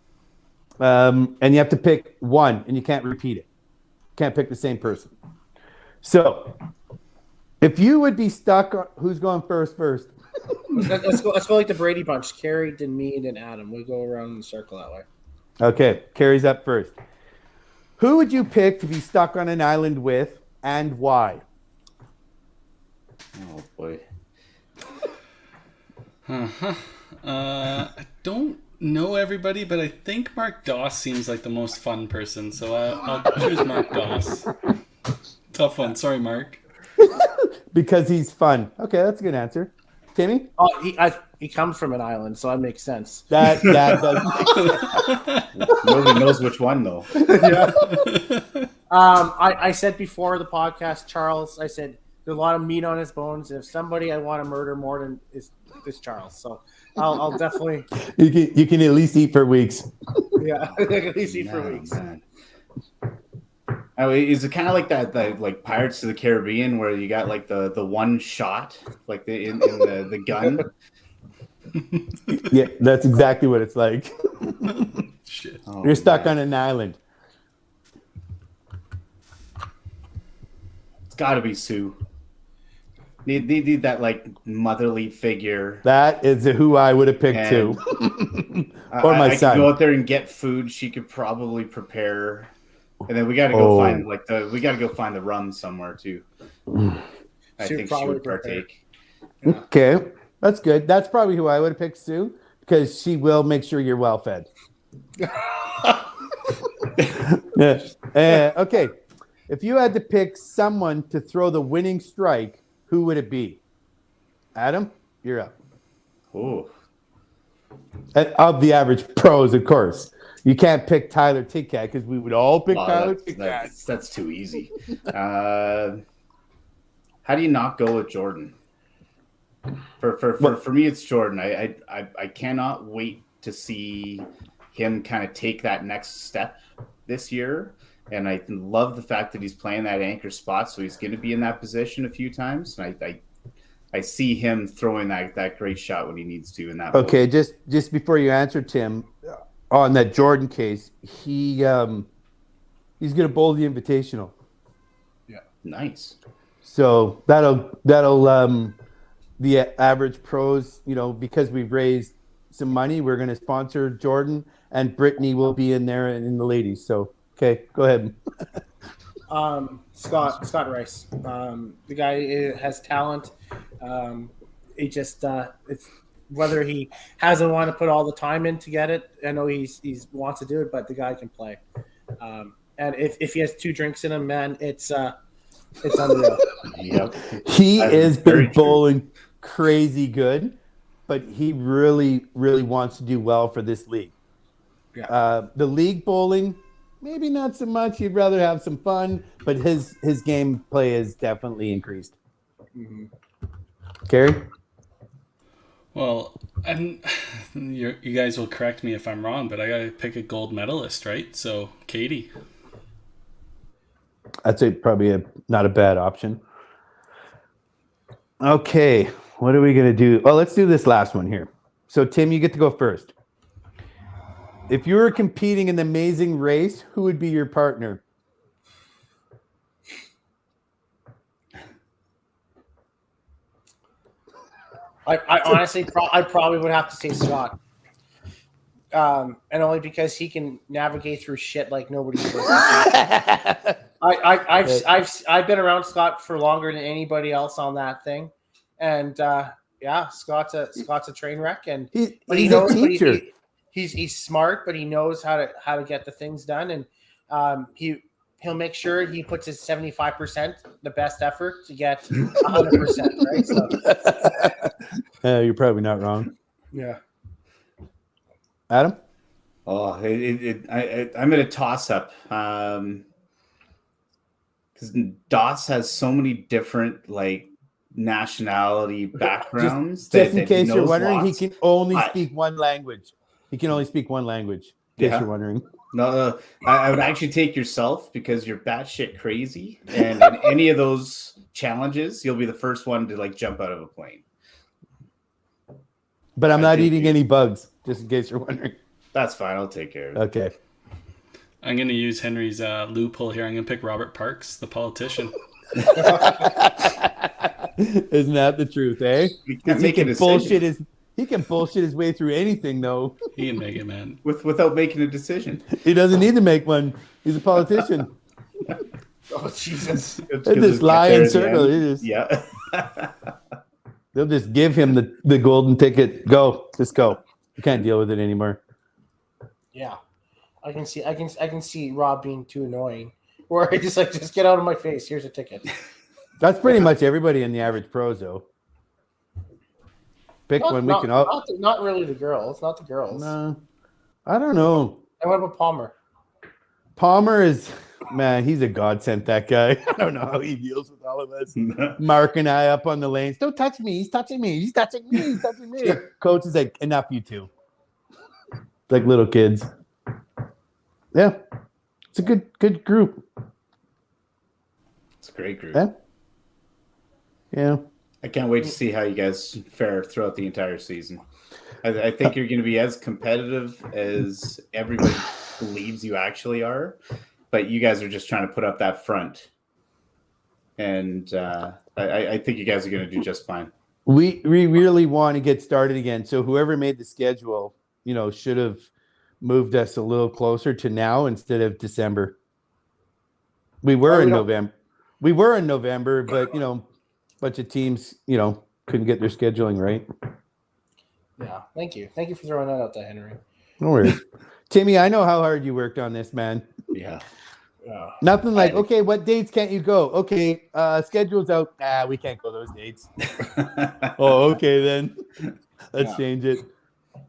And you have to pick one, and you can't repeat it. Can't pick the same person. So if you would be stuck on who's going first? Let's go like the Brady Bunch. Carrie, then me, then Adam. We go around in the circle that way. Okay, Carrie's up first. Who would you pick to be stuck on an island with, and why? Oh boy. I don't know everybody, but I think Mark Doss seems like the most fun person, so I'll choose Mark Doss. Tough one. Sorry, Mark. Because he's fun. Okay, that's a good answer. Timmy? Oh, he comes from an island, so that makes sense. That does. Nobody knows which one though. Yeah. I said before the podcast, Charles, I said there's a lot of meat on his bones, and if somebody I want to murder more than is Charles, so I'll definitely. You can at least eat for weeks. Yeah, at least eat for weeks. Man. Oh, is it kind of like that, like Pirates of the Caribbean, where you got like the one shot, like in the gun? Yeah, that's exactly what it's like. Shit. Oh, You're stuck man. on an island. It's got to be Sue. Need that like motherly figure. That is who I would have picked And too. Or my I son. could go out there and get food. She could probably prepare, and then we got to go find the rum somewhere too. I She'd think she probably would partake. Okay, that's good. That's probably who I would have picked, Sue, because she will make sure you're well fed. Yeah. Okay, if you had to pick someone to throw the winning strike, who would it be? Adam, you're up. Oh, Of the average pros, of course. You can't pick Tyler Tickat because we would all pick Tyler Tickat. that's too easy. How do you not go with Jordan? For me, it's Jordan. I cannot wait to see him kind of take that next step this year. And I love the fact that he's playing that anchor spot, so he's going to be in that position a few times. And I see him throwing that great shot when he needs to in that. Okay, just before you answer, Tim, on that Jordan case, he's going to bowl the Invitational. Yeah, nice. So that'll the average pros, because we've raised some money, we're going to sponsor Jordan and Brittany will be in there and in the ladies. So, okay, go ahead. Scott Rice. The guy has talent. He just it's whether he hasn't want to put all the time in to get it. I know he's wants to do it, but the guy can play. And if he has 2 drinks in him, man, it's unreal. Yep. He has very been true. bowling crazy good, but he really, really wants to do well for this league. Yeah. The league bowling, maybe not so much. He'd rather have some fun, but his game play has definitely increased. Mm-hmm. Gary? Well, and you guys will correct me if I'm wrong, but I gotta pick a gold medalist, right? So Katie. I'd say probably not a bad option. Okay, what are we going to do? Oh, let's do this last one here. So, Tim, you get to go first. If you were competing in the Amazing Race, who would be your partner? I honestly, I probably would have to say Scott. And only because he can navigate through shit like nobody's business. I've been around Scott for longer than anybody else on that thing, and Scott's a train wreck, and He's he a knows, teacher. He's smart, but he knows how to get the things done, and he'll make sure he puts his 75%, the best effort, to get 100%. Right? So You're probably not wrong. yeah. Adam? Oh, I'm at a toss-up because Dots has so many different nationality backgrounds. Just in case you're wondering, lots. he can only speak one language. He can only speak one language. In case you're wondering. No, I would actually take yourself because you're batshit crazy, and in any of those challenges, you'll be the first one to jump out of a plane. But I'm not eating any bugs, just in case you're wondering. That's fine. I'll take care of it. Okay. I'm going to use Henry's loophole here. I'm going to pick Robert Parks, the politician. Isn't that the truth, eh? Because he can bullshit his way through anything, though. He can make it, man. without making a decision. He doesn't need to make one. He's a politician. Oh Jesus! They just lie in circles. Yeah. They'll just give him the golden ticket. Go, just go. You can't deal with it anymore. Yeah, I can see Rob being too annoying. Where I just get out of my face. Here's a ticket. That's pretty much everybody in the average pros, though. Pick one. We can all. Not really the girls. Not the girls. No, I don't know. And what about Palmer? Palmer is, man, he's a godsend, that guy. I don't know how he deals with all of us. Mark and I up on the lanes. Don't touch me. He's touching me. He's touching me. He's touching me. Coach is like, enough, you two. Like little kids. Yeah. It's a good group. It's a great group. Yeah. I can't wait to see how you guys fare throughout the entire season. I think you're going to be as competitive as everybody believes you actually are, but you guys are just trying to put up that front. And I think you guys are going to do just fine. We really want to get started again. So whoever made the schedule, should have moved us a little closer to now instead of December. We were in November. But a bunch of teams, couldn't get their scheduling right. Yeah, thank you for throwing that out there, Henry. No worries. Timmy, I know how hard you worked on this, man. Yeah. Nothing like, okay, what dates can't you go? Okay, schedule's out. We can't go those dates. Oh, okay then. Let's change it.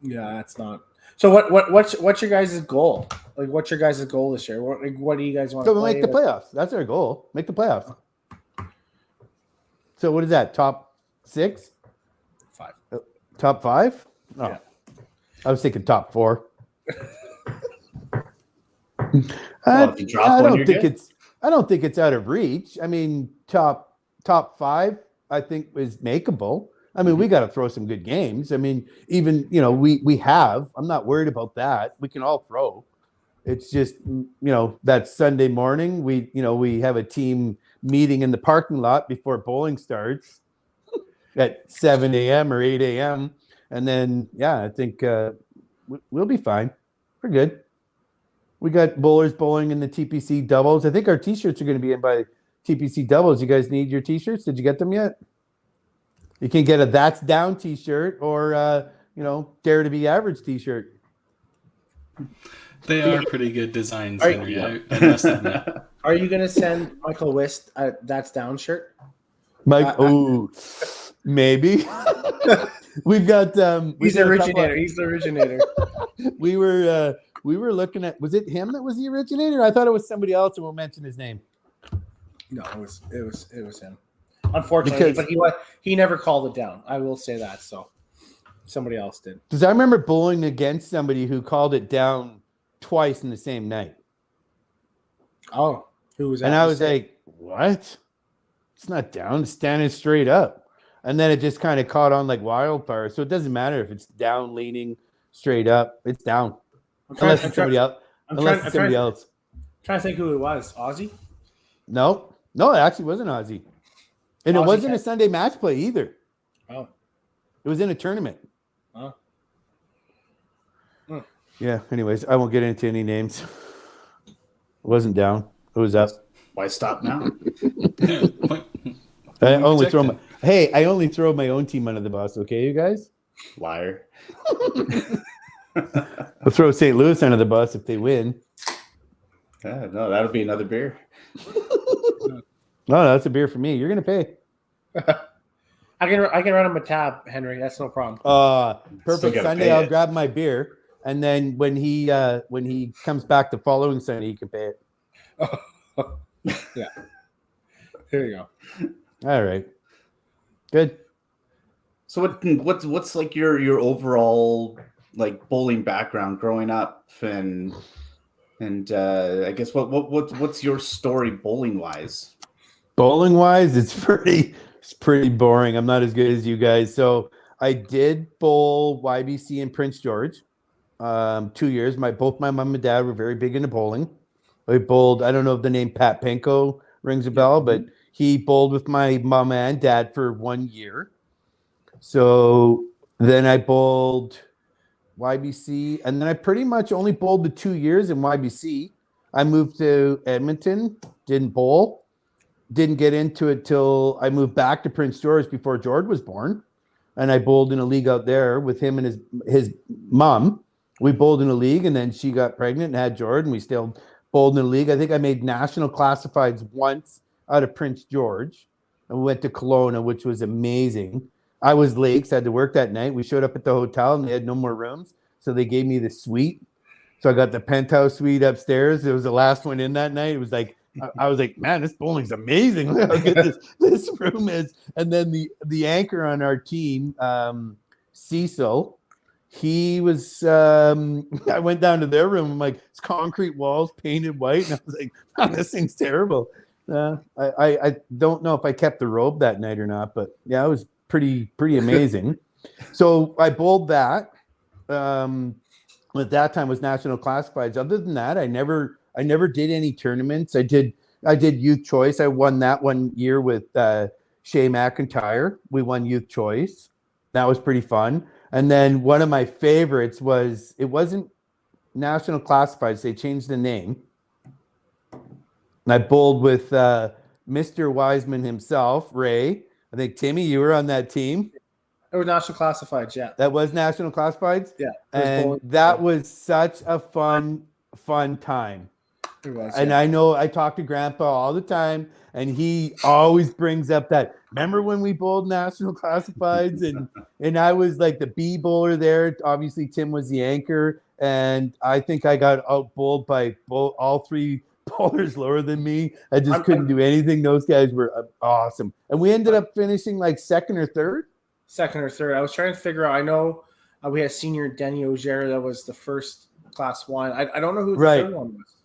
Yeah, that's not. So what's your guys' goal? What's your guys' goal this year? What do you guys want to play? Make the playoffs. That's our goal. Make the playoffs. So what is that? Top 6? 5. Top 5? Oh. Yeah. I was thinking top 4. Well, if you drop I one, don't you're think good. I don't think it's out of reach. I mean, top 5, I think is makeable. I mean, we got to throw some good games. I mean, even we have. I'm not worried about that. We can all throw. It's just that Sunday morning we have a team meeting in the parking lot before bowling starts at 7 a.m. or 8 a.m. And then I think we'll be fine. We're good. We got bowlers bowling in the TPC doubles. I think our T-shirts are going to be in by TPC doubles. You guys need your T-shirts? Did you get them yet? You can get a That's Down T-shirt or, Dare to Be Average T-shirt. They are pretty good designs, Are- Henry. I must admit. Are you going to send Michael Wist a That's Down shirt? Mike, maybe. We've got. He's the originator. He's the originator. We were looking at. Was it him that was the originator? I thought it was somebody else, and we'll mention his name. No, it was him. Unfortunately, Because- but he never called it down. I will say that. So somebody else did. Because I remember bowling against somebody who called it down twice in the same night, Oh, who was that? and I was like, "What? It's not down. It's standing straight up." And then it just kind of caught on like wildfire. So it doesn't matter if it's down, leaning, straight up. It's down. Unless it's somebody else. Unless it's somebody else. Trying to think who it was. Aussie? No, it actually wasn't Aussie. And it Aussie wasn't a Cat. Sunday match play either. Oh. It was in a tournament. Oh. Yeah, anyways, I won't get into any names. It wasn't down. It was up. Why stop now? I only throw my own team under the bus, okay, you guys? Liar. I'll throw St. Louis under the bus if they win. Yeah, no, that'll be another beer. No, that's a beer for me. You're gonna pay. I can run him a tab, Henry. That's no problem. Still Perfect. gotta Sunday, pay I'll it. grab my beer, and then when he comes back the following Sunday, he can pay it. Yeah. Here you go. All right. Good. So what's like your overall like bowling background growing up and I guess what's your story bowling wise? Bowling wise, it's pretty boring. I'm not as good as you guys. So I did bowl YBC in Prince George, 2 years. Both my mom and dad were very big into bowling. I bowled. I don't know if the name Pat Penko rings a bell, but he bowled with my mom and dad for 1 year. So then I bowled YBC, and then I pretty much only bowled the 2 years in YBC. I moved to Edmonton, didn't bowl, didn't get into it till I moved back to Prince George before George was born, and I bowled in a league out there with him and his mom. We bowled in a league, and then she got pregnant and had George, and we still bowled in a league. I think I made national classifieds once out of Prince George, and we went to Kelowna, which was amazing. I was late, so I had to work that night. We showed up at the hotel, and they had no more rooms, so they gave me the suite. So I got the penthouse suite upstairs. It was the last one in that night. It was like, I was like, man, this bowling's amazing. Look how good this room is. And then the anchor on our team, Cecil, he was, I went down to their room. I'm like, it's concrete walls painted white. And I was like, man, this thing's terrible. I don't know if I kept the robe that night or not, but yeah, it was pretty amazing. So I bowled that. At that time was national classifieds. Other than that, I never did any tournaments. I did youth choice. I won that 1 year with Shay McIntyre. We won youth choice. That was pretty fun. And then one of my favorites was, it wasn't national classifieds. They changed the name. And I bowled with Mr. Wiseman himself, Ray. I think, Timmy, you were on that team. It was national classifieds, yeah. That was national classifieds? Yeah. And that was such a fun time. It was, And yeah. I know I talk to Grandpa all the time, and he always brings up that, remember when we bowled national classifieds? And I was like the B bowler there. Obviously, Tim was the anchor, and I think I got out bowled by all three bowlers lower than me. I just couldn't do anything. Those guys were awesome. And we ended up finishing like second or third. Second or third. I was trying to figure out. I know we had senior Denny Auger. That was the first class one. I don't know who the third one was.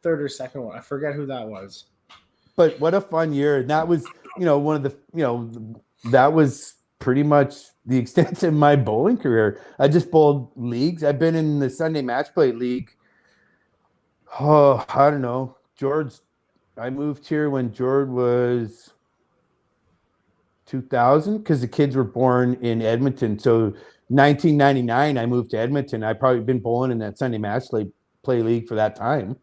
Third or second one. I forget who that was. But what a fun year. And that was, one of the, that was pretty much the extent of my bowling career. I just bowled leagues. I've been in the Sunday Match Play League. Oh, I don't know. George, I moved here when George was 2000 because the kids were born in Edmonton. So 1999, I moved to Edmonton. I'd probably been bowling in that Sunday match play league for that time.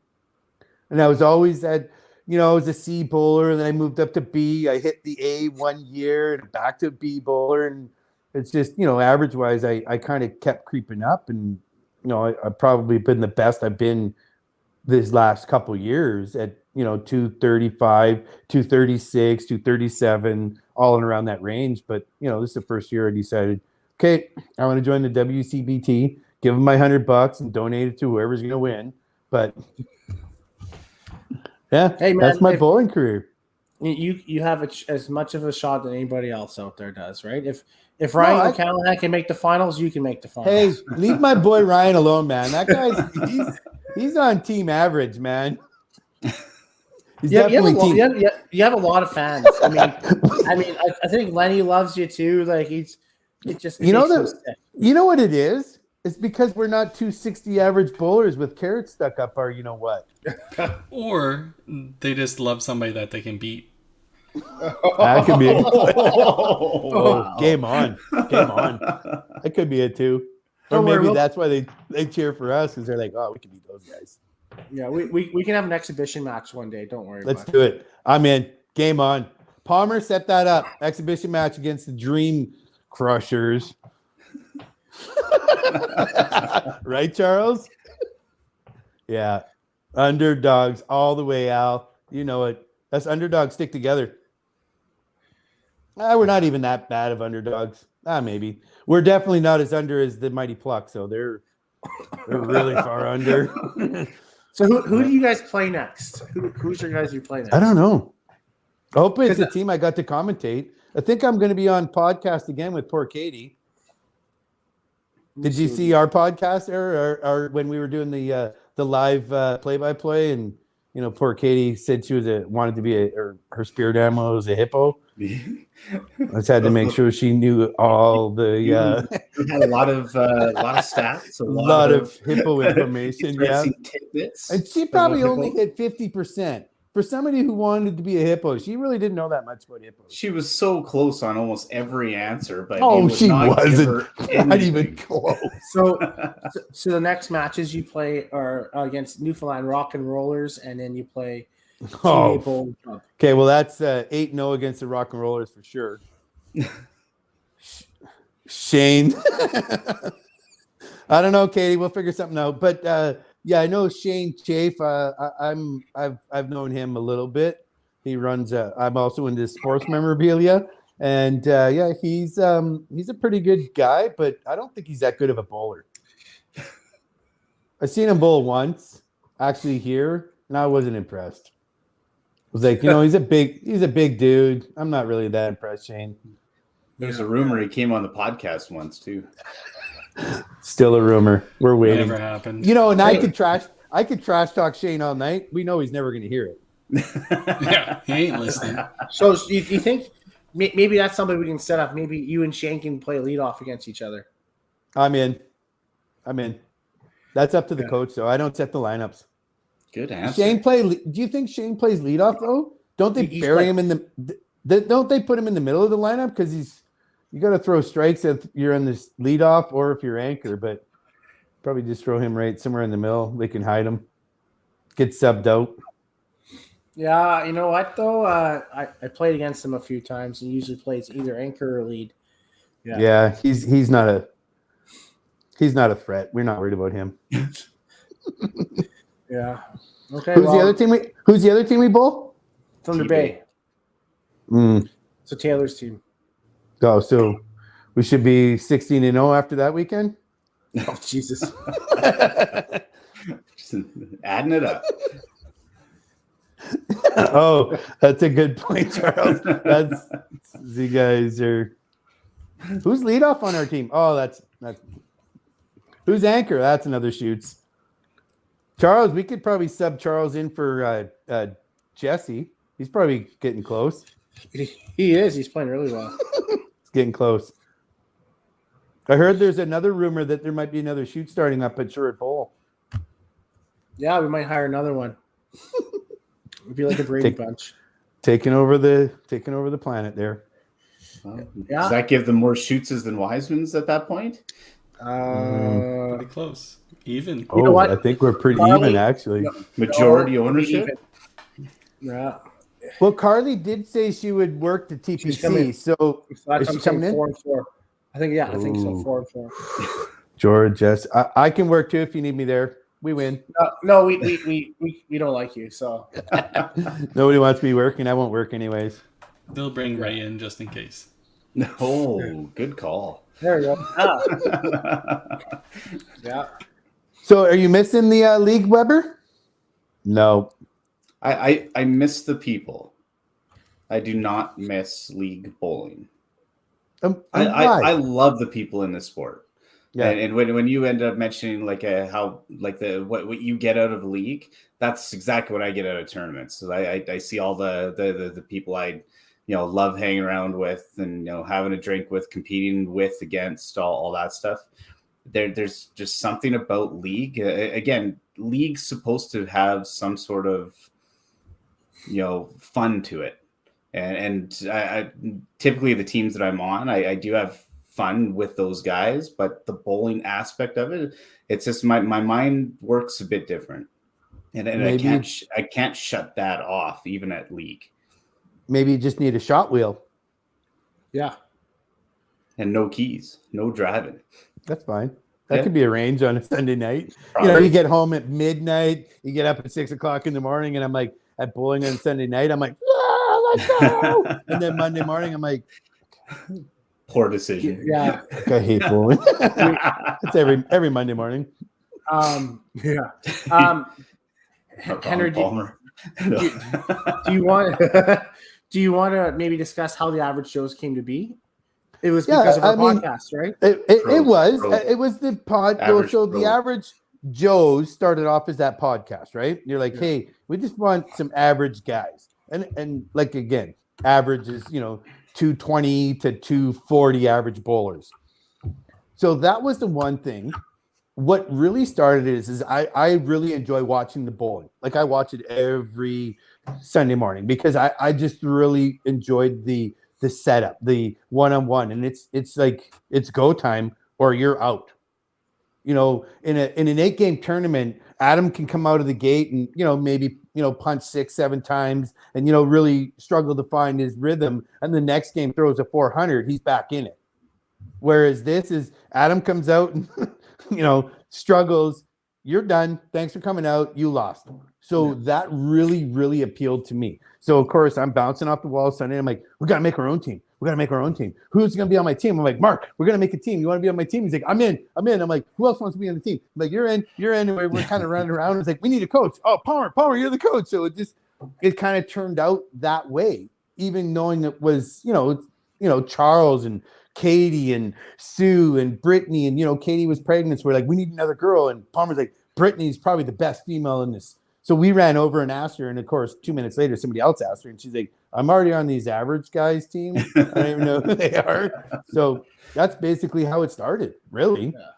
And I was always at, I was a C bowler. Then I moved up to B. I hit the A 1 year and back to B bowler. And it's just, average wise, I kind of kept creeping up. And, I've probably been the best I've been this last couple of years at, 235, 236, 237, all in around that range. But, this is the first year I decided, okay, I want to join the WCBT, give them my $100 and donate it to whoever's going to win. But yeah, hey, man, that's my bowling career. You have as much of a shot than anybody else out there does, right? If Ryan O'Callaghan can make the finals, you can make the finals. Hey, leave my boy Ryan alone, man. That guy's he's on team average, man. He's definitely you have a lot of fans. I mean, I think Lenny loves you too. Like you know what it is? It's because we're not 260 average bowlers with carrots stuck up our what. Or they just love somebody that they can beat. That could be it. Wow. Game on. That could be it too. Or maybe that's why they cheer for us because they're like, oh, we can beat those guys. Yeah, we can have an exhibition match one day. Don't worry. Let's do it. I'm in. Game on. Palmer, set that up. Exhibition match against the Dream Crushers. Right, Charles? Yeah. Underdogs all the way, Al. You know it. That's underdogs stick together. We're not even that bad of underdogs. Maybe. We're definitely not as under as the Mighty Pluck, so they're really far under. So who do you guys play next? Who's your guys you play next? I don't know. I hope it's a team I got to commentate. I think I'm going to be on podcast again with poor Katie. Did you see our podcast or when we were doing the live play-by-play and poor Katie said she wanted to be her spirit animal was a hippo. I just had to make sure she knew all the. We had a lot of stats, a lot of hippo information. Yeah, tidbits. And she probably only hit 50%. For somebody who wanted to be a hippo, she really didn't know that much about hippos. She was so close on almost every answer, but she wasn't not even close. So the next matches you play are against Newfoundland Rock and Rollers, and then you play. Okay, well that's 8-0 against the Rock and Rollers for sure. Shane, I don't know, Katie. We'll figure something out, but. Yeah, I know Shane Chafe. I've known him a little bit. He runs. I'm also into sports memorabilia, and he's a pretty good guy, but I don't think he's that good of a bowler. I've seen him bowl once, actually here, and I wasn't impressed. I was like, he's a big dude. I'm not really that impressed, Shane. There's a rumor he came on the podcast once too. Still a rumor. We're waiting. Never happened. And I could trash talk Shane all night. We know he's never going to hear it. Yeah, he ain't listening. So you think maybe that's something we can set up? Maybe you and Shane can play leadoff against each other. I'm in. That's up to the coach, though. I don't set the lineups. Good answer. Do you think Shane plays leadoff though? Don't they bury him in the? Don't they put him in the middle of the lineup because you got to throw strikes if you're in this leadoff or if you're anchor, but probably just throw him right somewhere in the middle. They can hide him, get subbed out. Yeah, you know what though? I played against him a few times. He usually plays either anchor or lead. Yeah, he's not a threat. We're not worried about him. Yeah. Okay. Who's the other team we bowl? Thunder Bay. So Taylor's team. Oh, so we should be 16-0 after that weekend? Oh, Jesus. Just adding it up. Oh, that's a good point, Charles. You guys are. Who's leadoff on our team? Oh, that's who's anchor? That's another Schuetz. Charles, we could probably sub Charles in for Jesse. He's probably getting close. He is. He's playing really well. Getting close. I heard there's another rumor that there might be another shoot starting up at Sherwood Bowl. Yeah, we might hire another one. It'd be like a Brady bunch. Taking over the planet there. Well, Yeah. Does that give them more Schuetzes than Wisemans at that point? Pretty close. Even. You know what? I think we're pretty Carly- even, actually. No, Majority no, ownership? even. Yeah. Well, Carly did say she would work the She's TPC, coming. so So that's is she I'm saying coming in? 4-4. I think I think so. Ooh. 4-4. George, yes, I can work too if you need me there. We win. No, we don't like you. So Nobody wants me working. I won't work anyways. They'll bring Ray in just in case. Oh, good call. there we go. Yeah. So, are you missing the league, Weber? No. I miss the people. I do not miss league bowling. Why? I love the people in this sport. Yeah. And when you end up mentioning like how like what you get out of a league, that's exactly what I get out of tournaments. So I see all the people I love hanging around with and having a drink with, competing with, against, all that stuff. There's just something about league. Again, league's supposed to have some sort of fun to it. And I typically the teams that I'm on, I do have fun with those guys, but the bowling aspect of it, it's just my mind works a bit different, and Maybe I can't shut that off even at league. Maybe you just need a shot wheel. Yeah. And no keys, no driving. That's fine. That Yeah. could be arranged on a Sunday night. Probably. You get home at midnight, you get up at 6:00 in the morning, and I'm like at bowling on Sunday night. I'm like, let's go. And then Monday morning, I'm like, Poor decision. Yeah. I hate bowling. It's every Monday morning. Yeah. Henry, Palmer. do you want to maybe discuss how the average shows came to be? It was because of our podcast, right? It was. Pros. It was the pod. Average So pros. the average Joes started off as that podcast, right? And you're like, hey, we just want some average guys, and like again, average is 220 to 240 average bowlers. So that was the one thing. What really started it is I really enjoy watching the bowling. Like I watch it every Sunday morning because I just really enjoyed the setup, the one-on-one, and it's like it's go time or you're out. In an 8-game tournament, Adam can come out of the gate and maybe punch 6-7 times and really struggle to find his rhythm, and the next game throws a 400, he's back in it. Whereas this is Adam comes out and struggles, you're done, thanks for coming out, you lost. So that really, really appealed to me. So of course I'm bouncing off the wall Sunday. I'm like, we gotta make our own team. Who's gonna be on my team? I'm like, Mark, we're gonna make a team. You want to be on my team? He's like, I'm in. I'm like, who else wants to be on the team? I'm like, you're in. And we're kind of running around. It's like, we need a coach. Oh, Palmer, you're the coach. So it kind of turned out that way, even knowing it was, Charles and Katie and Sue and Brittany, and Katie was pregnant. So we're like, we need another girl. And Palmer's like, Brittany's probably the best female in this. So we ran over and asked her, and of course, 2 minutes later, somebody else asked her, and she's like, I'm already on these average guys team. I don't even know who they are. So that's basically how it started, really. Yeah.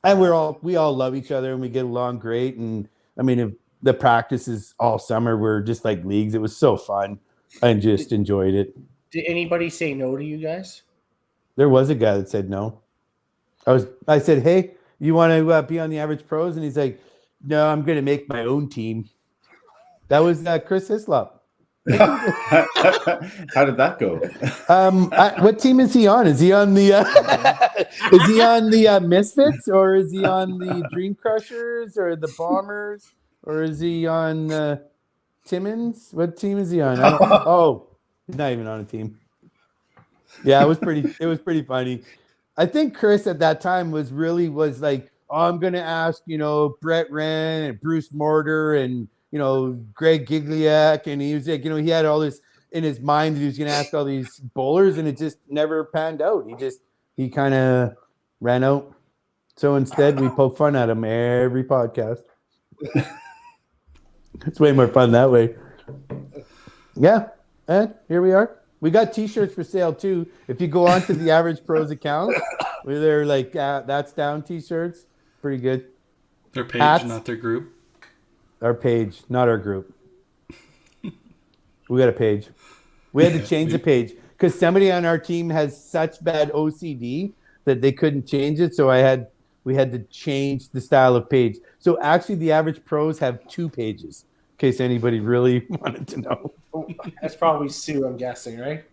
And we all love each other and we get along great. And I mean, if the practices all summer were just like leagues. It was so fun. I just enjoyed it. Did anybody say no to you guys? There was a guy that said no. I said, hey, you want to be on the Average Pros? And he's like, no, I'm going to make my own team. That was Chris Hislop. How did that go? What team is he on? Is he on the Misfits, or is he on the Dream Crushers, or the Bombers, or is he on Timmins? What team is he on? He's not even on a team. Yeah, it was pretty funny. I think Chris at that time was like, oh, I'm gonna ask, Brett Wren and Bruce Mortar and Greg Gigliak, and he was like, he had all this in his mind that he was gonna ask all these bowlers, and it just never panned out. He kind of ran out. So instead, we poke fun at him every podcast. It's way more fun that way. Yeah, and here we are. We got T-shirts for sale too. If you go on to the Average Pros account, where they're like that's down T-shirts, pretty good. Their page, Hats. not their group. Our page, not our group. We got a page. We had to change the page because somebody on our team has such bad OCD that they couldn't change it. So we had to change the style of page. So actually, the average pros have 2 pages. In case anybody really wanted to know. That's probably Sue, I'm guessing, right?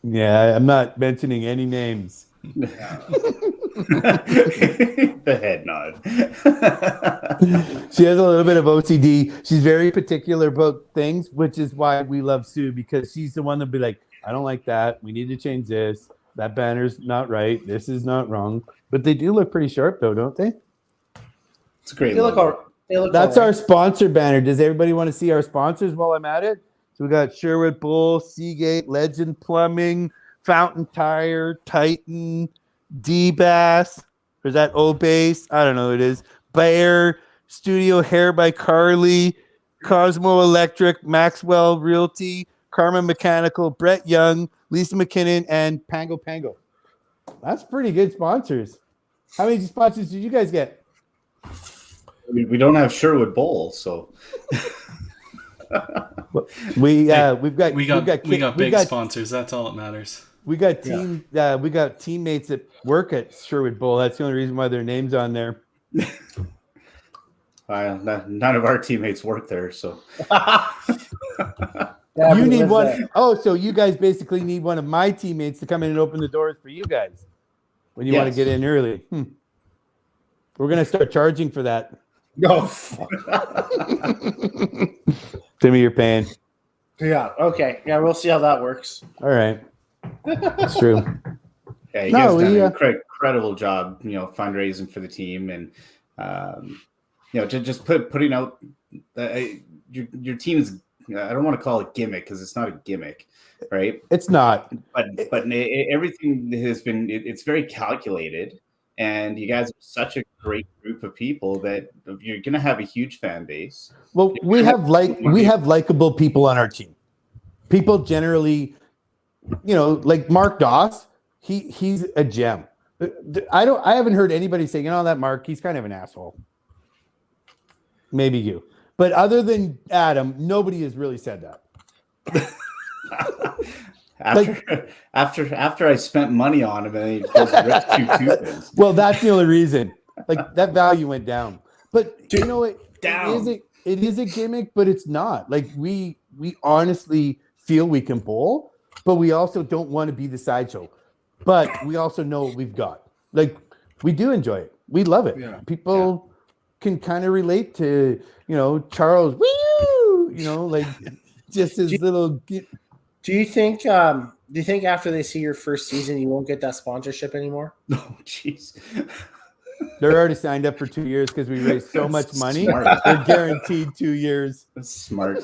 Yeah, I'm not mentioning any names. The head nod. She has a little bit of OCD. She's very particular about things, which is why we love Sue, because she's the one that'll be like, I don't like that. We need to change this. That banner's not right. This is not wrong. But they do look pretty sharp, though, don't they? It's a great. They look That's all our right. sponsor banner. Does everybody want to see our sponsors while I'm at it? So we got Sherwood Bull, Seagate, Legend Plumbing, Fountain Tire, Titan, D-Bass. Or is that O-Base? I don't know what it is. Bayer, Studio Hair by Carly, Cosmo Electric, Maxwell Realty, Karma Mechanical, Brett Young, Lisa McKinnon, and Pango Pango. That's pretty good sponsors. How many sponsors did you guys get? We don't have Sherwood Bowl, so We've got big sponsors. That's all that matters. We got teammates that work at Sherwood Bowl. That's the only reason why their name's on there. none of our teammates work there, so Yeah, You we need live one. there. Oh, so you guys basically need one of my teammates to come in and open the doors for you guys when you want to Yes. get in early. We're gonna start charging for that. No. Fuck. Timmy, you're paying. Yeah. Okay. Yeah, we'll see how that works. All right, that's true. yeah, you No, guys done we, an incredible job, fundraising for the team, and just putting out your team's. I don't want to call it gimmick because it's not a gimmick, right? It's not. But everything has been. It's very calculated, and you guys are such a great group of people that you're going to have a huge fan base. Well, we have likable people on our team. People generally, like Mark Doss. He's a gem. I haven't heard anybody say, that Mark, he's kind of an asshole. Maybe you. But other than Adam, nobody has really said that. After I spent money on him and he just ripped 2 tupins. Well, that's the only reason. Like that value went down. But Down. it is a gimmick, but it's not. Like we honestly feel we can bowl, but we also don't want to be the sideshow. But we also know what we've got. Like we do enjoy it. We love it. Yeah. People can kind of relate to, Charles, woo, like just his little. Do you think after they see your first season, you won't get that sponsorship anymore? Oh, jeez. They're already signed up for 2 years because we raised so much money. Smart. They're guaranteed 2 years. That's smart.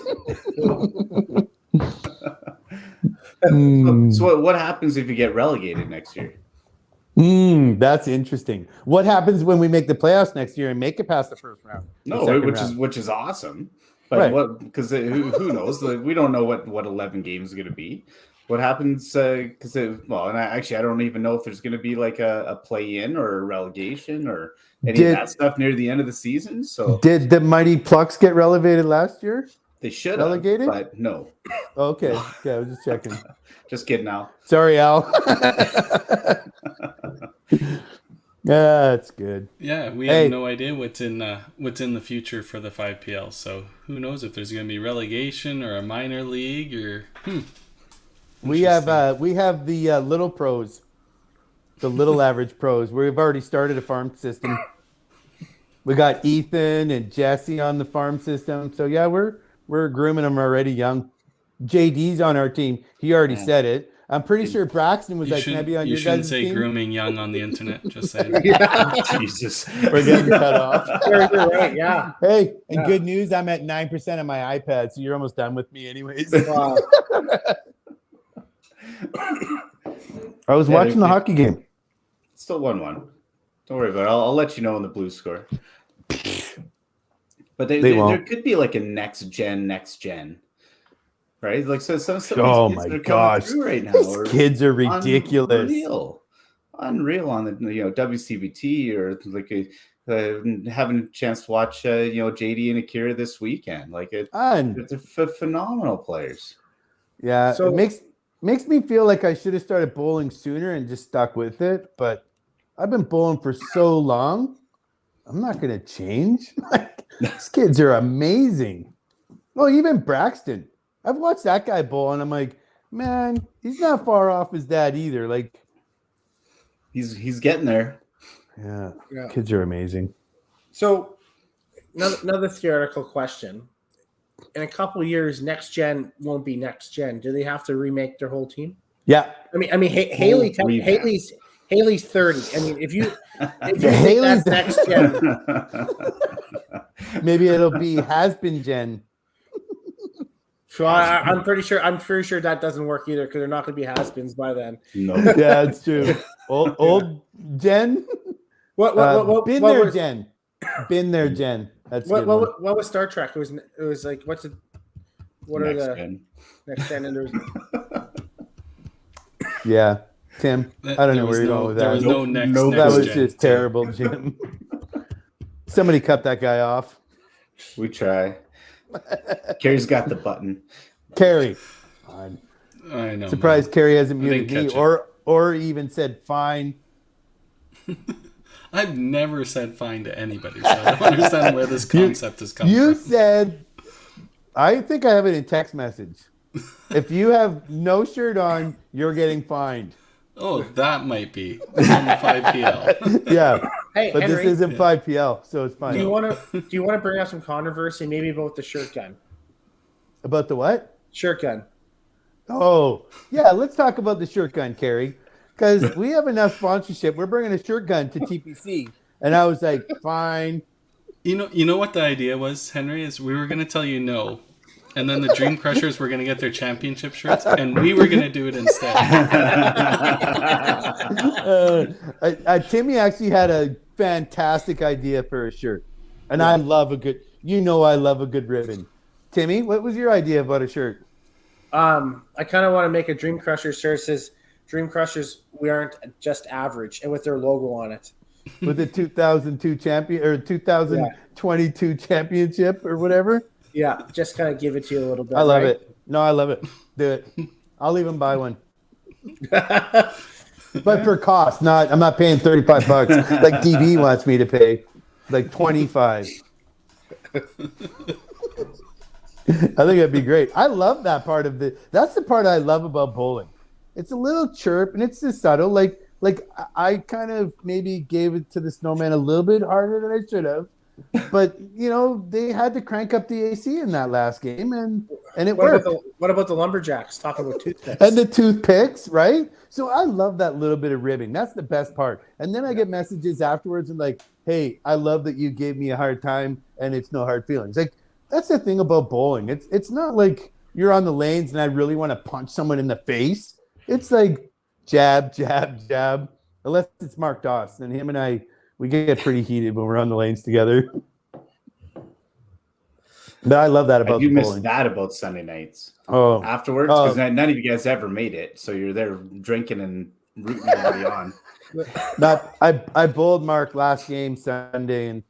Mm. So what happens if you get relegated next year? That's interesting. What happens when we make the playoffs next year and make it past the first round? No, which is awesome. But Right. what? Because who knows? Like, we don't know what 11 games is going to be. What happens? Because and I don't even know if there's going to be like a play-in or a relegation or any of that stuff near the end of the season. So Did the Mighty Plucks get relegated last year? they should Relegated? have, but no. Oh, okay. Yeah, I was just checking. Just kidding now. Sorry, Al. Yeah, that's good. Yeah, we have no idea what's in the future for the 5PL. So who knows if there's going to be relegation or a minor league or We have the little pros, the little average pros. We've already started a farm system. We got Ethan and Jesse on the farm system. So yeah, we're grooming them already young. JD's on our team. He already said it. I'm pretty sure Braxton was can I be on your guys' team? You shouldn't say grooming young on the internet. Just saying. Jesus. We're getting cut off. You're right. Yeah. Hey, and good news, I'm at 9% on my iPad, so you're almost done with me anyways. Wow. I was watching the hockey game. Still 1-1. Don't worry about it. I'll let you know when the Blues score. But there could be like a next gen, right? Like so some Oh kids my are gosh, coming through right now. these kids are ridiculous. Unreal on the WCBT or like having a chance to watch JD and Akira this weekend. Like Fun. it's phenomenal players. Yeah, So- it makes me feel like I should have started bowling sooner and just stuck with it. But I've been bowling for so long. I'm not going to change. Like, these kids are amazing. Well, even Braxton. I've watched that guy bowl, and I'm like, man, he's not far off his dad either. Like, He's getting there. yeah, Yeah. kids are amazing. So, another theoretical question. In a couple of years, next gen won't be next gen. Do they have to remake their whole team? Yeah. Haley. Revamp. Haley's 30. I mean, if you think Haley's that's next gen, Maybe it'll be has been Jen. so I'm pretty sure that doesn't work either because they're not going to be has-beens by then. No. Yeah, it's true. Old Jen. What Been what there, was, Jen. Been there, Jen. That's a good one. what was Star Trek? It was like what are Next the gen. next gen? And there's Yeah, Tim. I don't know where you're going with There that. was no next. Nope. That next was gen. just terrible, Jim. Somebody cut that guy off. We try. Carrie's got the button. Carrie. I know. Surprised Carrie hasn't I didn't muted me catch it. or even said fine. I've never said fine to anybody, so I don't understand where this concept is coming You from. said, I think I have it in text message. If you have no shirt on, you're getting fined. Oh, that might be on the 5PL. Yeah, hey but Henry. this isn't 5PL, so it's fine. Do you want to bring up some controversy maybe about the shirt gun? About the what? Shirt gun. Oh, yeah, let's talk about the shirt gun, Carrie, because we have enough sponsorship. We're bringing a shirt gun to TPC, and I was like, fine. You know what the idea was, Henry? Is we were going to tell you no, and then the Dream Crushers were going to get their championship shirts, and we were going to do it instead. Timmy actually had a fantastic idea for a shirt, and I love a good. I love a good ribbon. Timmy, what was your idea about a shirt? I kind of want to make a Dream Crusher shirt that says Dream Crushers, we aren't just average, and with their logo on it. With the 2002 champion or 2022 championship or whatever. Yeah, just kind of give it to you a little bit. I love right? it. No, I love it. Do it. I'll even buy one. But for cost, I'm not paying $35 like DB wants me to pay, like 25. I think that'd be great. I love that part of that's the part I love about bowling. It's a little chirp and it's just subtle. Like I kind of maybe gave it to the snowman a little bit harder than I should have. But they had to crank up the AC in that last game and it worked. What about the lumberjacks? Talk about toothpicks. And the toothpicks, right? So I love that little bit of ribbing. That's the best part. And then I get messages afterwards and like, hey, I love that you gave me a hard time and it's no hard feelings. Like that's the thing about bowling. It's not like you're on the lanes and I really want to punch someone in the face. It's like jab, jab, jab. Unless it's Mark Doss. And him and I, we get pretty heated when we're on the lanes together. But I love that about You bowling. missed that about Sunday nights. Oh, Afterwards, because none of you guys ever made it. So you're there drinking and rooting everybody on. I bowled Mark last game Sunday, and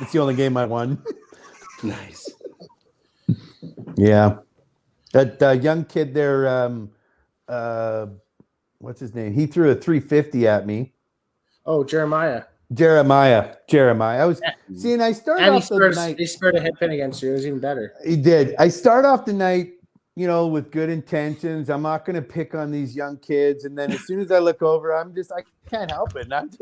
it's the only game I won. Nice. Yeah, that young kid there. What's his name? He threw a 350 at me. Oh, Jeremiah. Jeremiah. I was seeing. I started And off the night. he spared a head pin against you. It was even better. He did. I start off the night, with good intentions. I'm not going to pick on these young kids. And then as soon as I look over, I can't help it. And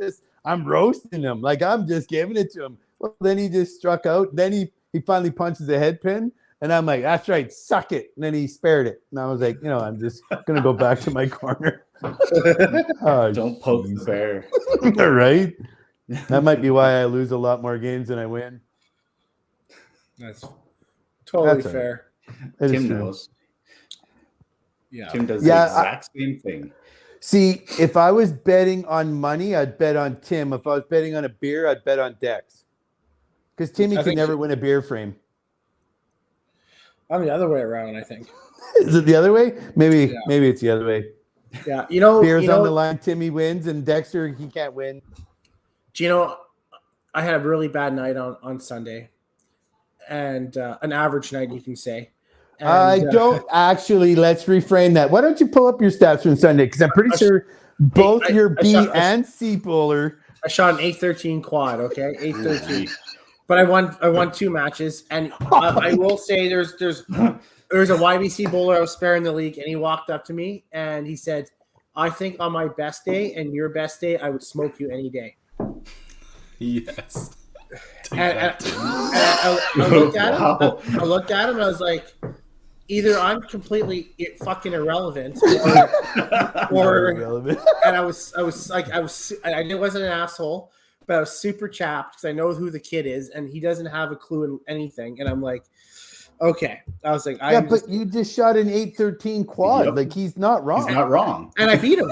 I'm roasting them. Like I'm just giving it to him. Well, then he just struck out. Then he finally punches a head pin. And I'm like, that's right, suck it. And then he spared it. And I was like, I'm just going to go back to my corner. Oh, Don't poke the bear. right? That might be why I lose a lot more games than I win. That's totally That's fair. It is Tim true. knows. Yeah. Tim does the exact same thing. See, if I was betting on money, I'd bet on Tim. If I was betting on a beer, I'd bet on Dex. Because Timmy can never win a beer frame. I'm the other way around, I think. Is it the other way? Maybe it's the other way. Yeah. Beer's on the line, Timmy wins, and Dexter, he can't win. Do I had a really bad night on Sunday. And an average night, you can say. I don't actually. Let's reframe that. Why don't you pull up your stats from Sunday? Because I'm pretty sure both your B and C bowler. I shot an 813 quad. Okay, 813. But I won 2 matches, and I will say there's a YBC bowler I was sparing the league, and he walked up to me and he said, "I think on my best day and your best day, I would smoke you any day." Yes. And I looked at him. I looked at him. And I was like, either I'm completely fucking irrelevant, or Irrelevant. and I wasn't an asshole, but I was super chapped because I know who the kid is, and he doesn't have a clue in anything. And I'm like, okay. I was like, But you just shot an 813 quad. Yep. Like, he's not wrong. He's not wrong. and I beat him.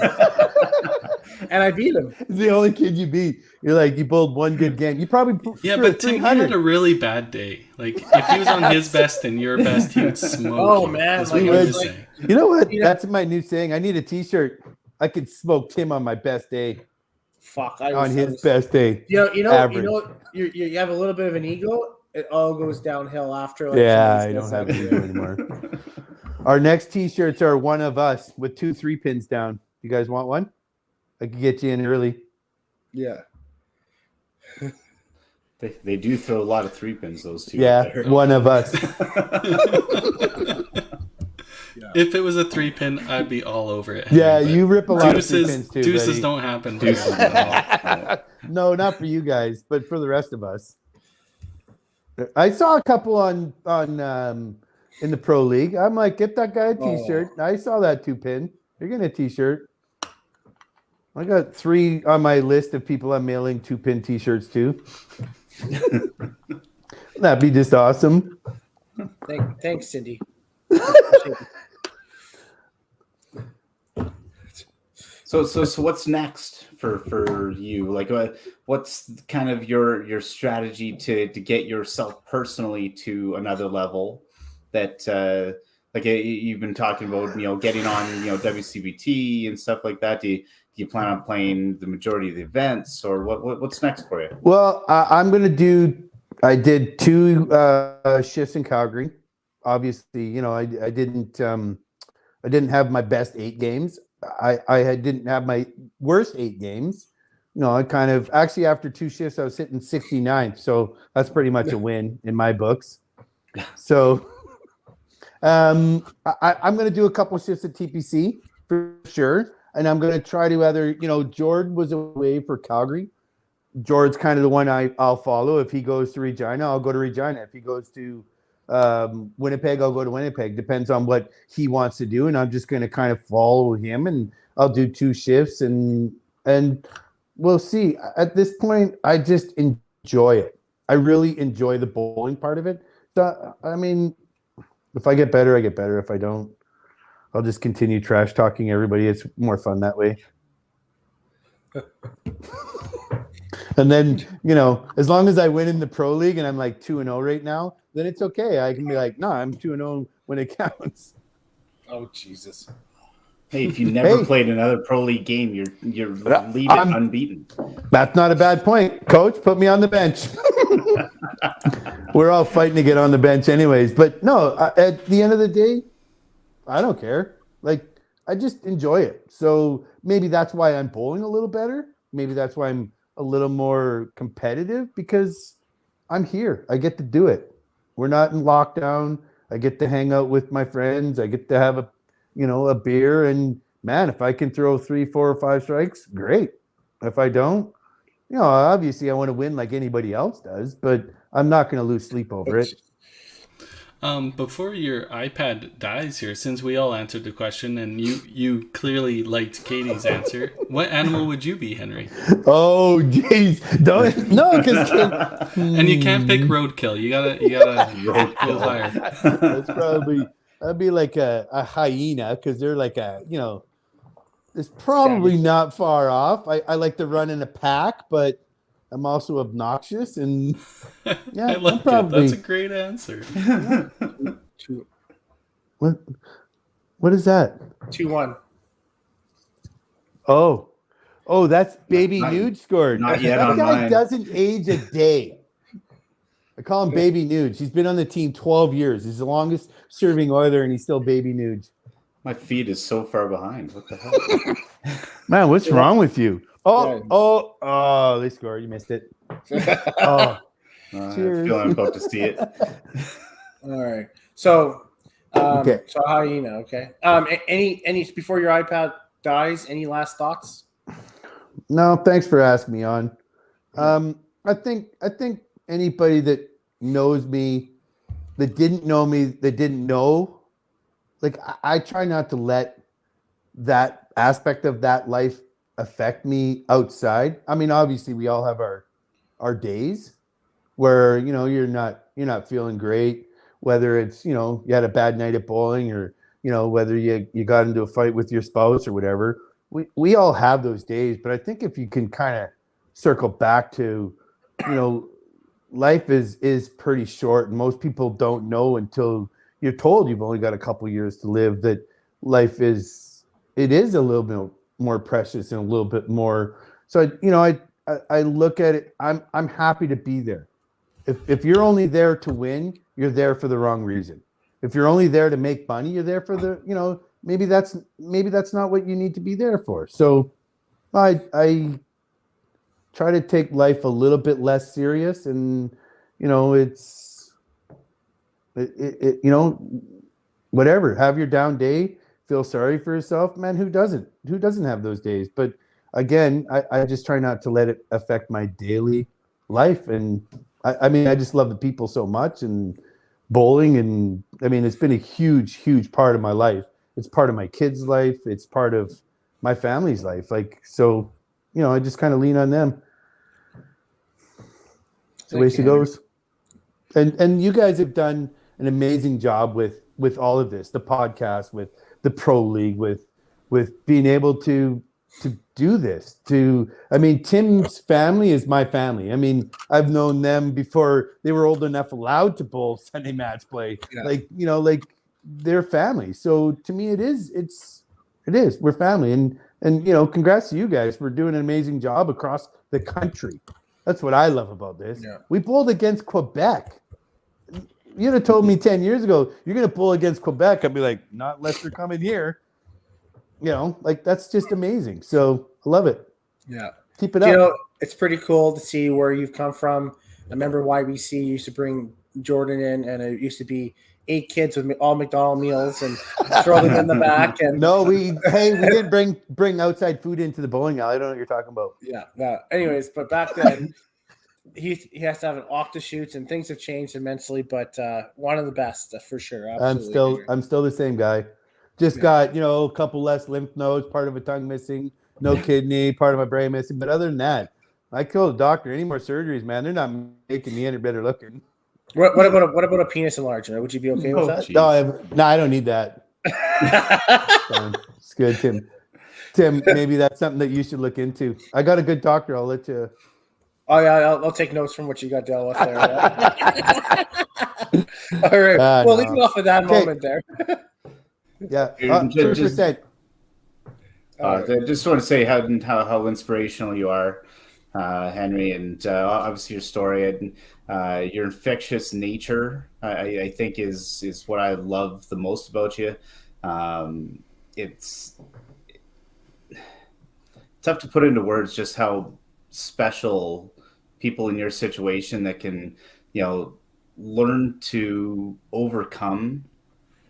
He's the only kid you beat. You're like, you bowled one good game. You probably But Tim had a really bad day. Like, if he was on his best and your best, he would smoke. Oh, you. man, That's what like, he it was was saying. You know what? You know- That's my new saying. I need a T-shirt. I could smoke Tim on my best day. Fuck. On his best day. You know, Average. you have a little bit of an ego. It all goes downhill after. Like, Yeah, I somebody don't says have something. it anymore. Our next T-shirts are one of us with 2 3-pins down. You guys want one? I could get you in early. Yeah. They do throw a lot of 3-pins, those two. Yeah, right there. one of us. If it was a 3-pin, I'd be all over it. Yeah, Henry, but you rip a lot of 3-pins deuces, too. deuces buddy. don't happen. Deuces don't. No, not for you guys, but for the rest of us. I saw a couple on in the pro league. I'm like, get that guy a T-shirt. I saw that 2-pin. You're getting a T-shirt. I got 3 on my list of people I'm mailing 2-pin T-shirts to. That'd be just awesome. Thanks, Cindy. So what's next for you? Like, what's kind of your strategy to get yourself personally to another level? That like you've been talking about, getting on, WCBT and stuff like that. Do you plan on playing the majority of the events, or what's next for you? Well, I'm going to do. I did 2 shifts in Calgary. Obviously, I didn't have my best 8 games. I didn't have my worst 8 games. I kind of actually after 2 shifts I was hitting 69th, so that's pretty much a win in my books. So I'm going to do a couple shifts at TPC for sure, and I'm going to try to either Jordan was away for Calgary. George's kind of the one I'll follow. If he goes to Regina, I'll go to Regina. If he goes to Winnipeg, I'll go to Winnipeg. Depends on what he wants to do, and I'm just going to kind of follow him, and I'll do 2 shifts, and we'll see. At this point, I just enjoy it. I really enjoy the bowling part of it. So, I mean, if I get better, I get better. If I don't, I'll just continue trash talking everybody. It's more fun that way. And then, as long as I win in the pro league and I'm like 2-0 right now, then it's okay. I can be like, no, I'm 2-0 when it counts. Oh, Jesus. Hey, if you never played another pro league game, you're leaving unbeaten. That's not a bad point. Coach, put me on the bench. We're all fighting to get on the bench anyways. But no, at the end of the day, I don't care. Like, I just enjoy it. So maybe that's why I'm bowling a little better. Maybe that's why I'm a little more competitive, because I'm here. I get to do it. We're not in lockdown. I get to hang out with my friends. I get to have a beer, and man, if I can throw 3, 4, or 5 strikes, great. If I don't, obviously I want to win like anybody else does, but I'm not going to lose sleep over it. Before your iPad dies here, since we all answered the question and you clearly liked Katie's answer, what animal would you be, Henry? Oh, jeez. Because And you can't pick roadkill. You gotta go higher. that'd be like a hyena, because they're like it's probably not far off. I like to run in a pack, but I'm also obnoxious, and yeah, I like it. That's a great answer. What is that? 2-1. Oh, that's baby nude scored. Not yet That on guy mine. doesn't age a day. I call him Baby Nuge. He's been on the team 12 years. He's the longest serving Oiler, and he's still Baby Nuge. My feed is so far behind. What the hell? Man, what's wrong with you? Oh, they scored. You missed it. Oh, I cheers. feel I'm about to see it. All right. So, Okay. so how you know? Okay. Any before your iPad dies? Any last thoughts? No, thanks for asking me on. I think anybody that knows me, that didn't know me, that didn't know, like I try not to let that aspect of that life affect me outside. I mean, obviously we all have our days where, you know, you're not feeling great, whether it's, you know, you had a bad night at bowling, or, you know, whether you got into a fight with your spouse or whatever. We all have those days, but I think if you can kind of circle back to, you know, life is pretty short, and most people don't know until you're told you've only got a couple years to live, that life is a little bit more precious and a little bit more. So, you know, I look at it. I'm happy to be there. If you're only there to win, you're there for the wrong reason. If you're only there to make money, you're there for the, you know, maybe that's not what you need to be there for. So I try to take life a little bit less serious, and, you know, you know, whatever, have your down day, feel sorry for yourself, man. Who doesn't have those days? But again, I just try not to let it affect my daily life. And I mean, I just love the people so much, and bowling, and I mean, it's been a huge part of my life. It's part of my kids' life. It's part of my family's life. Like, so, you know, I just kind of lean on them. It's the way she goes. And you guys have done an amazing job with all of this, the podcast, with the pro league, with being able to do this. I mean, Tim's family is my family. I mean, I've known them before they were old enough allowed to bowl Sunday match play. Yeah. Like, you know, like they're family. So to me, it is. We're family. And you know, congrats to you guys for doing an amazing job across the country. That's what I love about this. Yeah. We bowled against Quebec. You'd have told me 10 years ago, you're going to bowl against Quebec. I'd be like, not unless they're coming here. You know, like, that's just amazing. So I love it. Yeah. Keep it up. You know, it's pretty cool to see where you've come from. I remember YBC used to bring Jordan in, and it used to be 8 kids with all McDonald meals and throw them in the back. And no, we didn't bring outside food into the bowling alley. I don't know what you're talking about. Yeah. Anyways, but back then he has to have an off to Schuetz, and things have changed immensely. But one of the best for sure. Absolutely. I'm still the same guy. Just got, you know, a couple less lymph nodes, part of a tongue missing, no kidney, part of my brain missing. But other than that, I killed a doctor. Any more surgeries, man? They're not making me any better looking. What about a penis enlargement? Would you be okay with that? No, I don't need that. It's good, Tim. Tim, maybe that's something that you should look into. I got a good doctor. I'll let you. Oh yeah, I'll take notes from what you got dealt with there. Yeah? All right. Well, leave me off of that moment there. Yeah, 100%. I just want to say how inspirational you are, Henry, and obviously your story and your infectious nature. I think is what I love the most about you. It's tough to put into words just how special people in your situation that can, you know, learn to overcome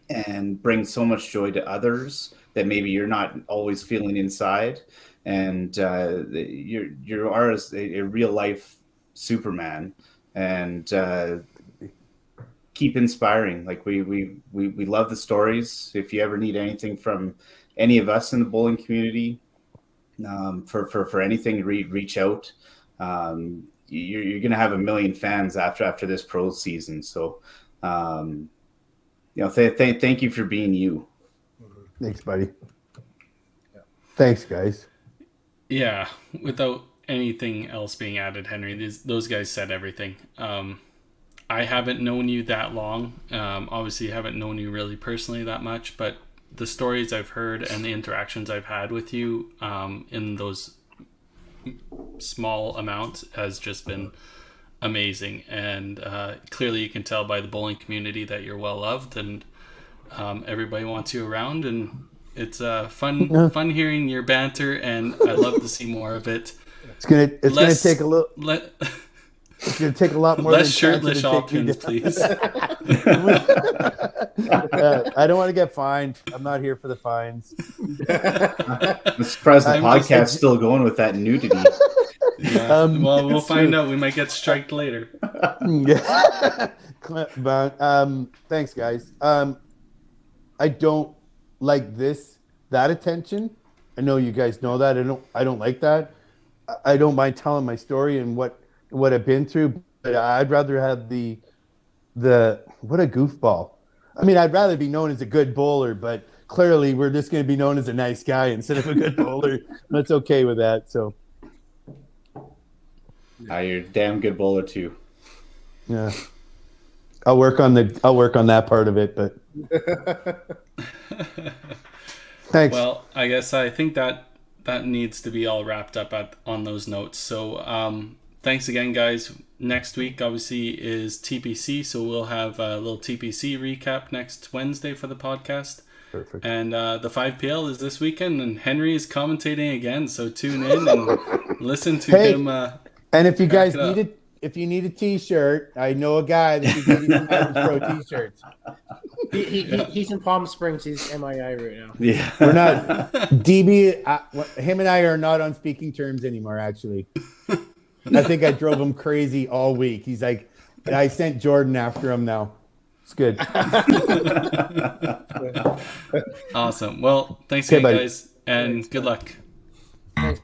and bring so much joy to others that maybe you're not always feeling inside. And you are a real life Superman, and keep inspiring. Like we love the stories. If you ever need anything from any of us in the bowling community, for anything, reach out. You're going to have a million fans after this pro season. So, you know, thank you for being you. Thanks, buddy. Yeah. Thanks, guys. Yeah, without anything else being added, Henry, those guys said everything. I haven't known you that long. Obviously, haven't known you really personally that much, but the stories I've heard and the interactions I've had with you in those small amounts has just been amazing, and clearly you can tell by the bowling community that you're well loved, and everybody wants you around, and it's fun hearing your banter, and I'd love to see more of it. It's gonna take a little. It's gonna take a lot more. Less than shirtless options, please. I don't want to get fined. I'm not here for the fines. I'm surprised the podcast's still going with that nudity. Yeah. Well, we'll find out. We might get striked later. But, thanks, guys. I don't like that attention. I know you guys know that. I don't like that. I don't mind telling my story and what I've been through, but I'd rather have the what a goofball. I mean, I'd rather be known as a good bowler, but clearly we're just going to be known as a nice guy instead of a good bowler. That's okay with that. So, You're a damn good bowler too. yeah, I'll work on that part of it, but thanks. Well, I think that needs to be all wrapped up on those notes. So, thanks again, guys. Next week, obviously, is TPC, so we'll have a little TPC recap next Wednesday for the podcast. Perfect. And the 5PL is this weekend, and Henry is commentating again, so tune in and listen to him. And if you guys need a T-shirt, I know a guy that can give you some Pro T-shirts. He's in Palm Springs. He's MII right now. Yeah, We're not DB. Him and I are not on speaking terms anymore. Actually, I think I drove him crazy all week. He's like, I sent Jordan after him now. It's good. Awesome. Well, thanks again, guys, and good luck. Thanks.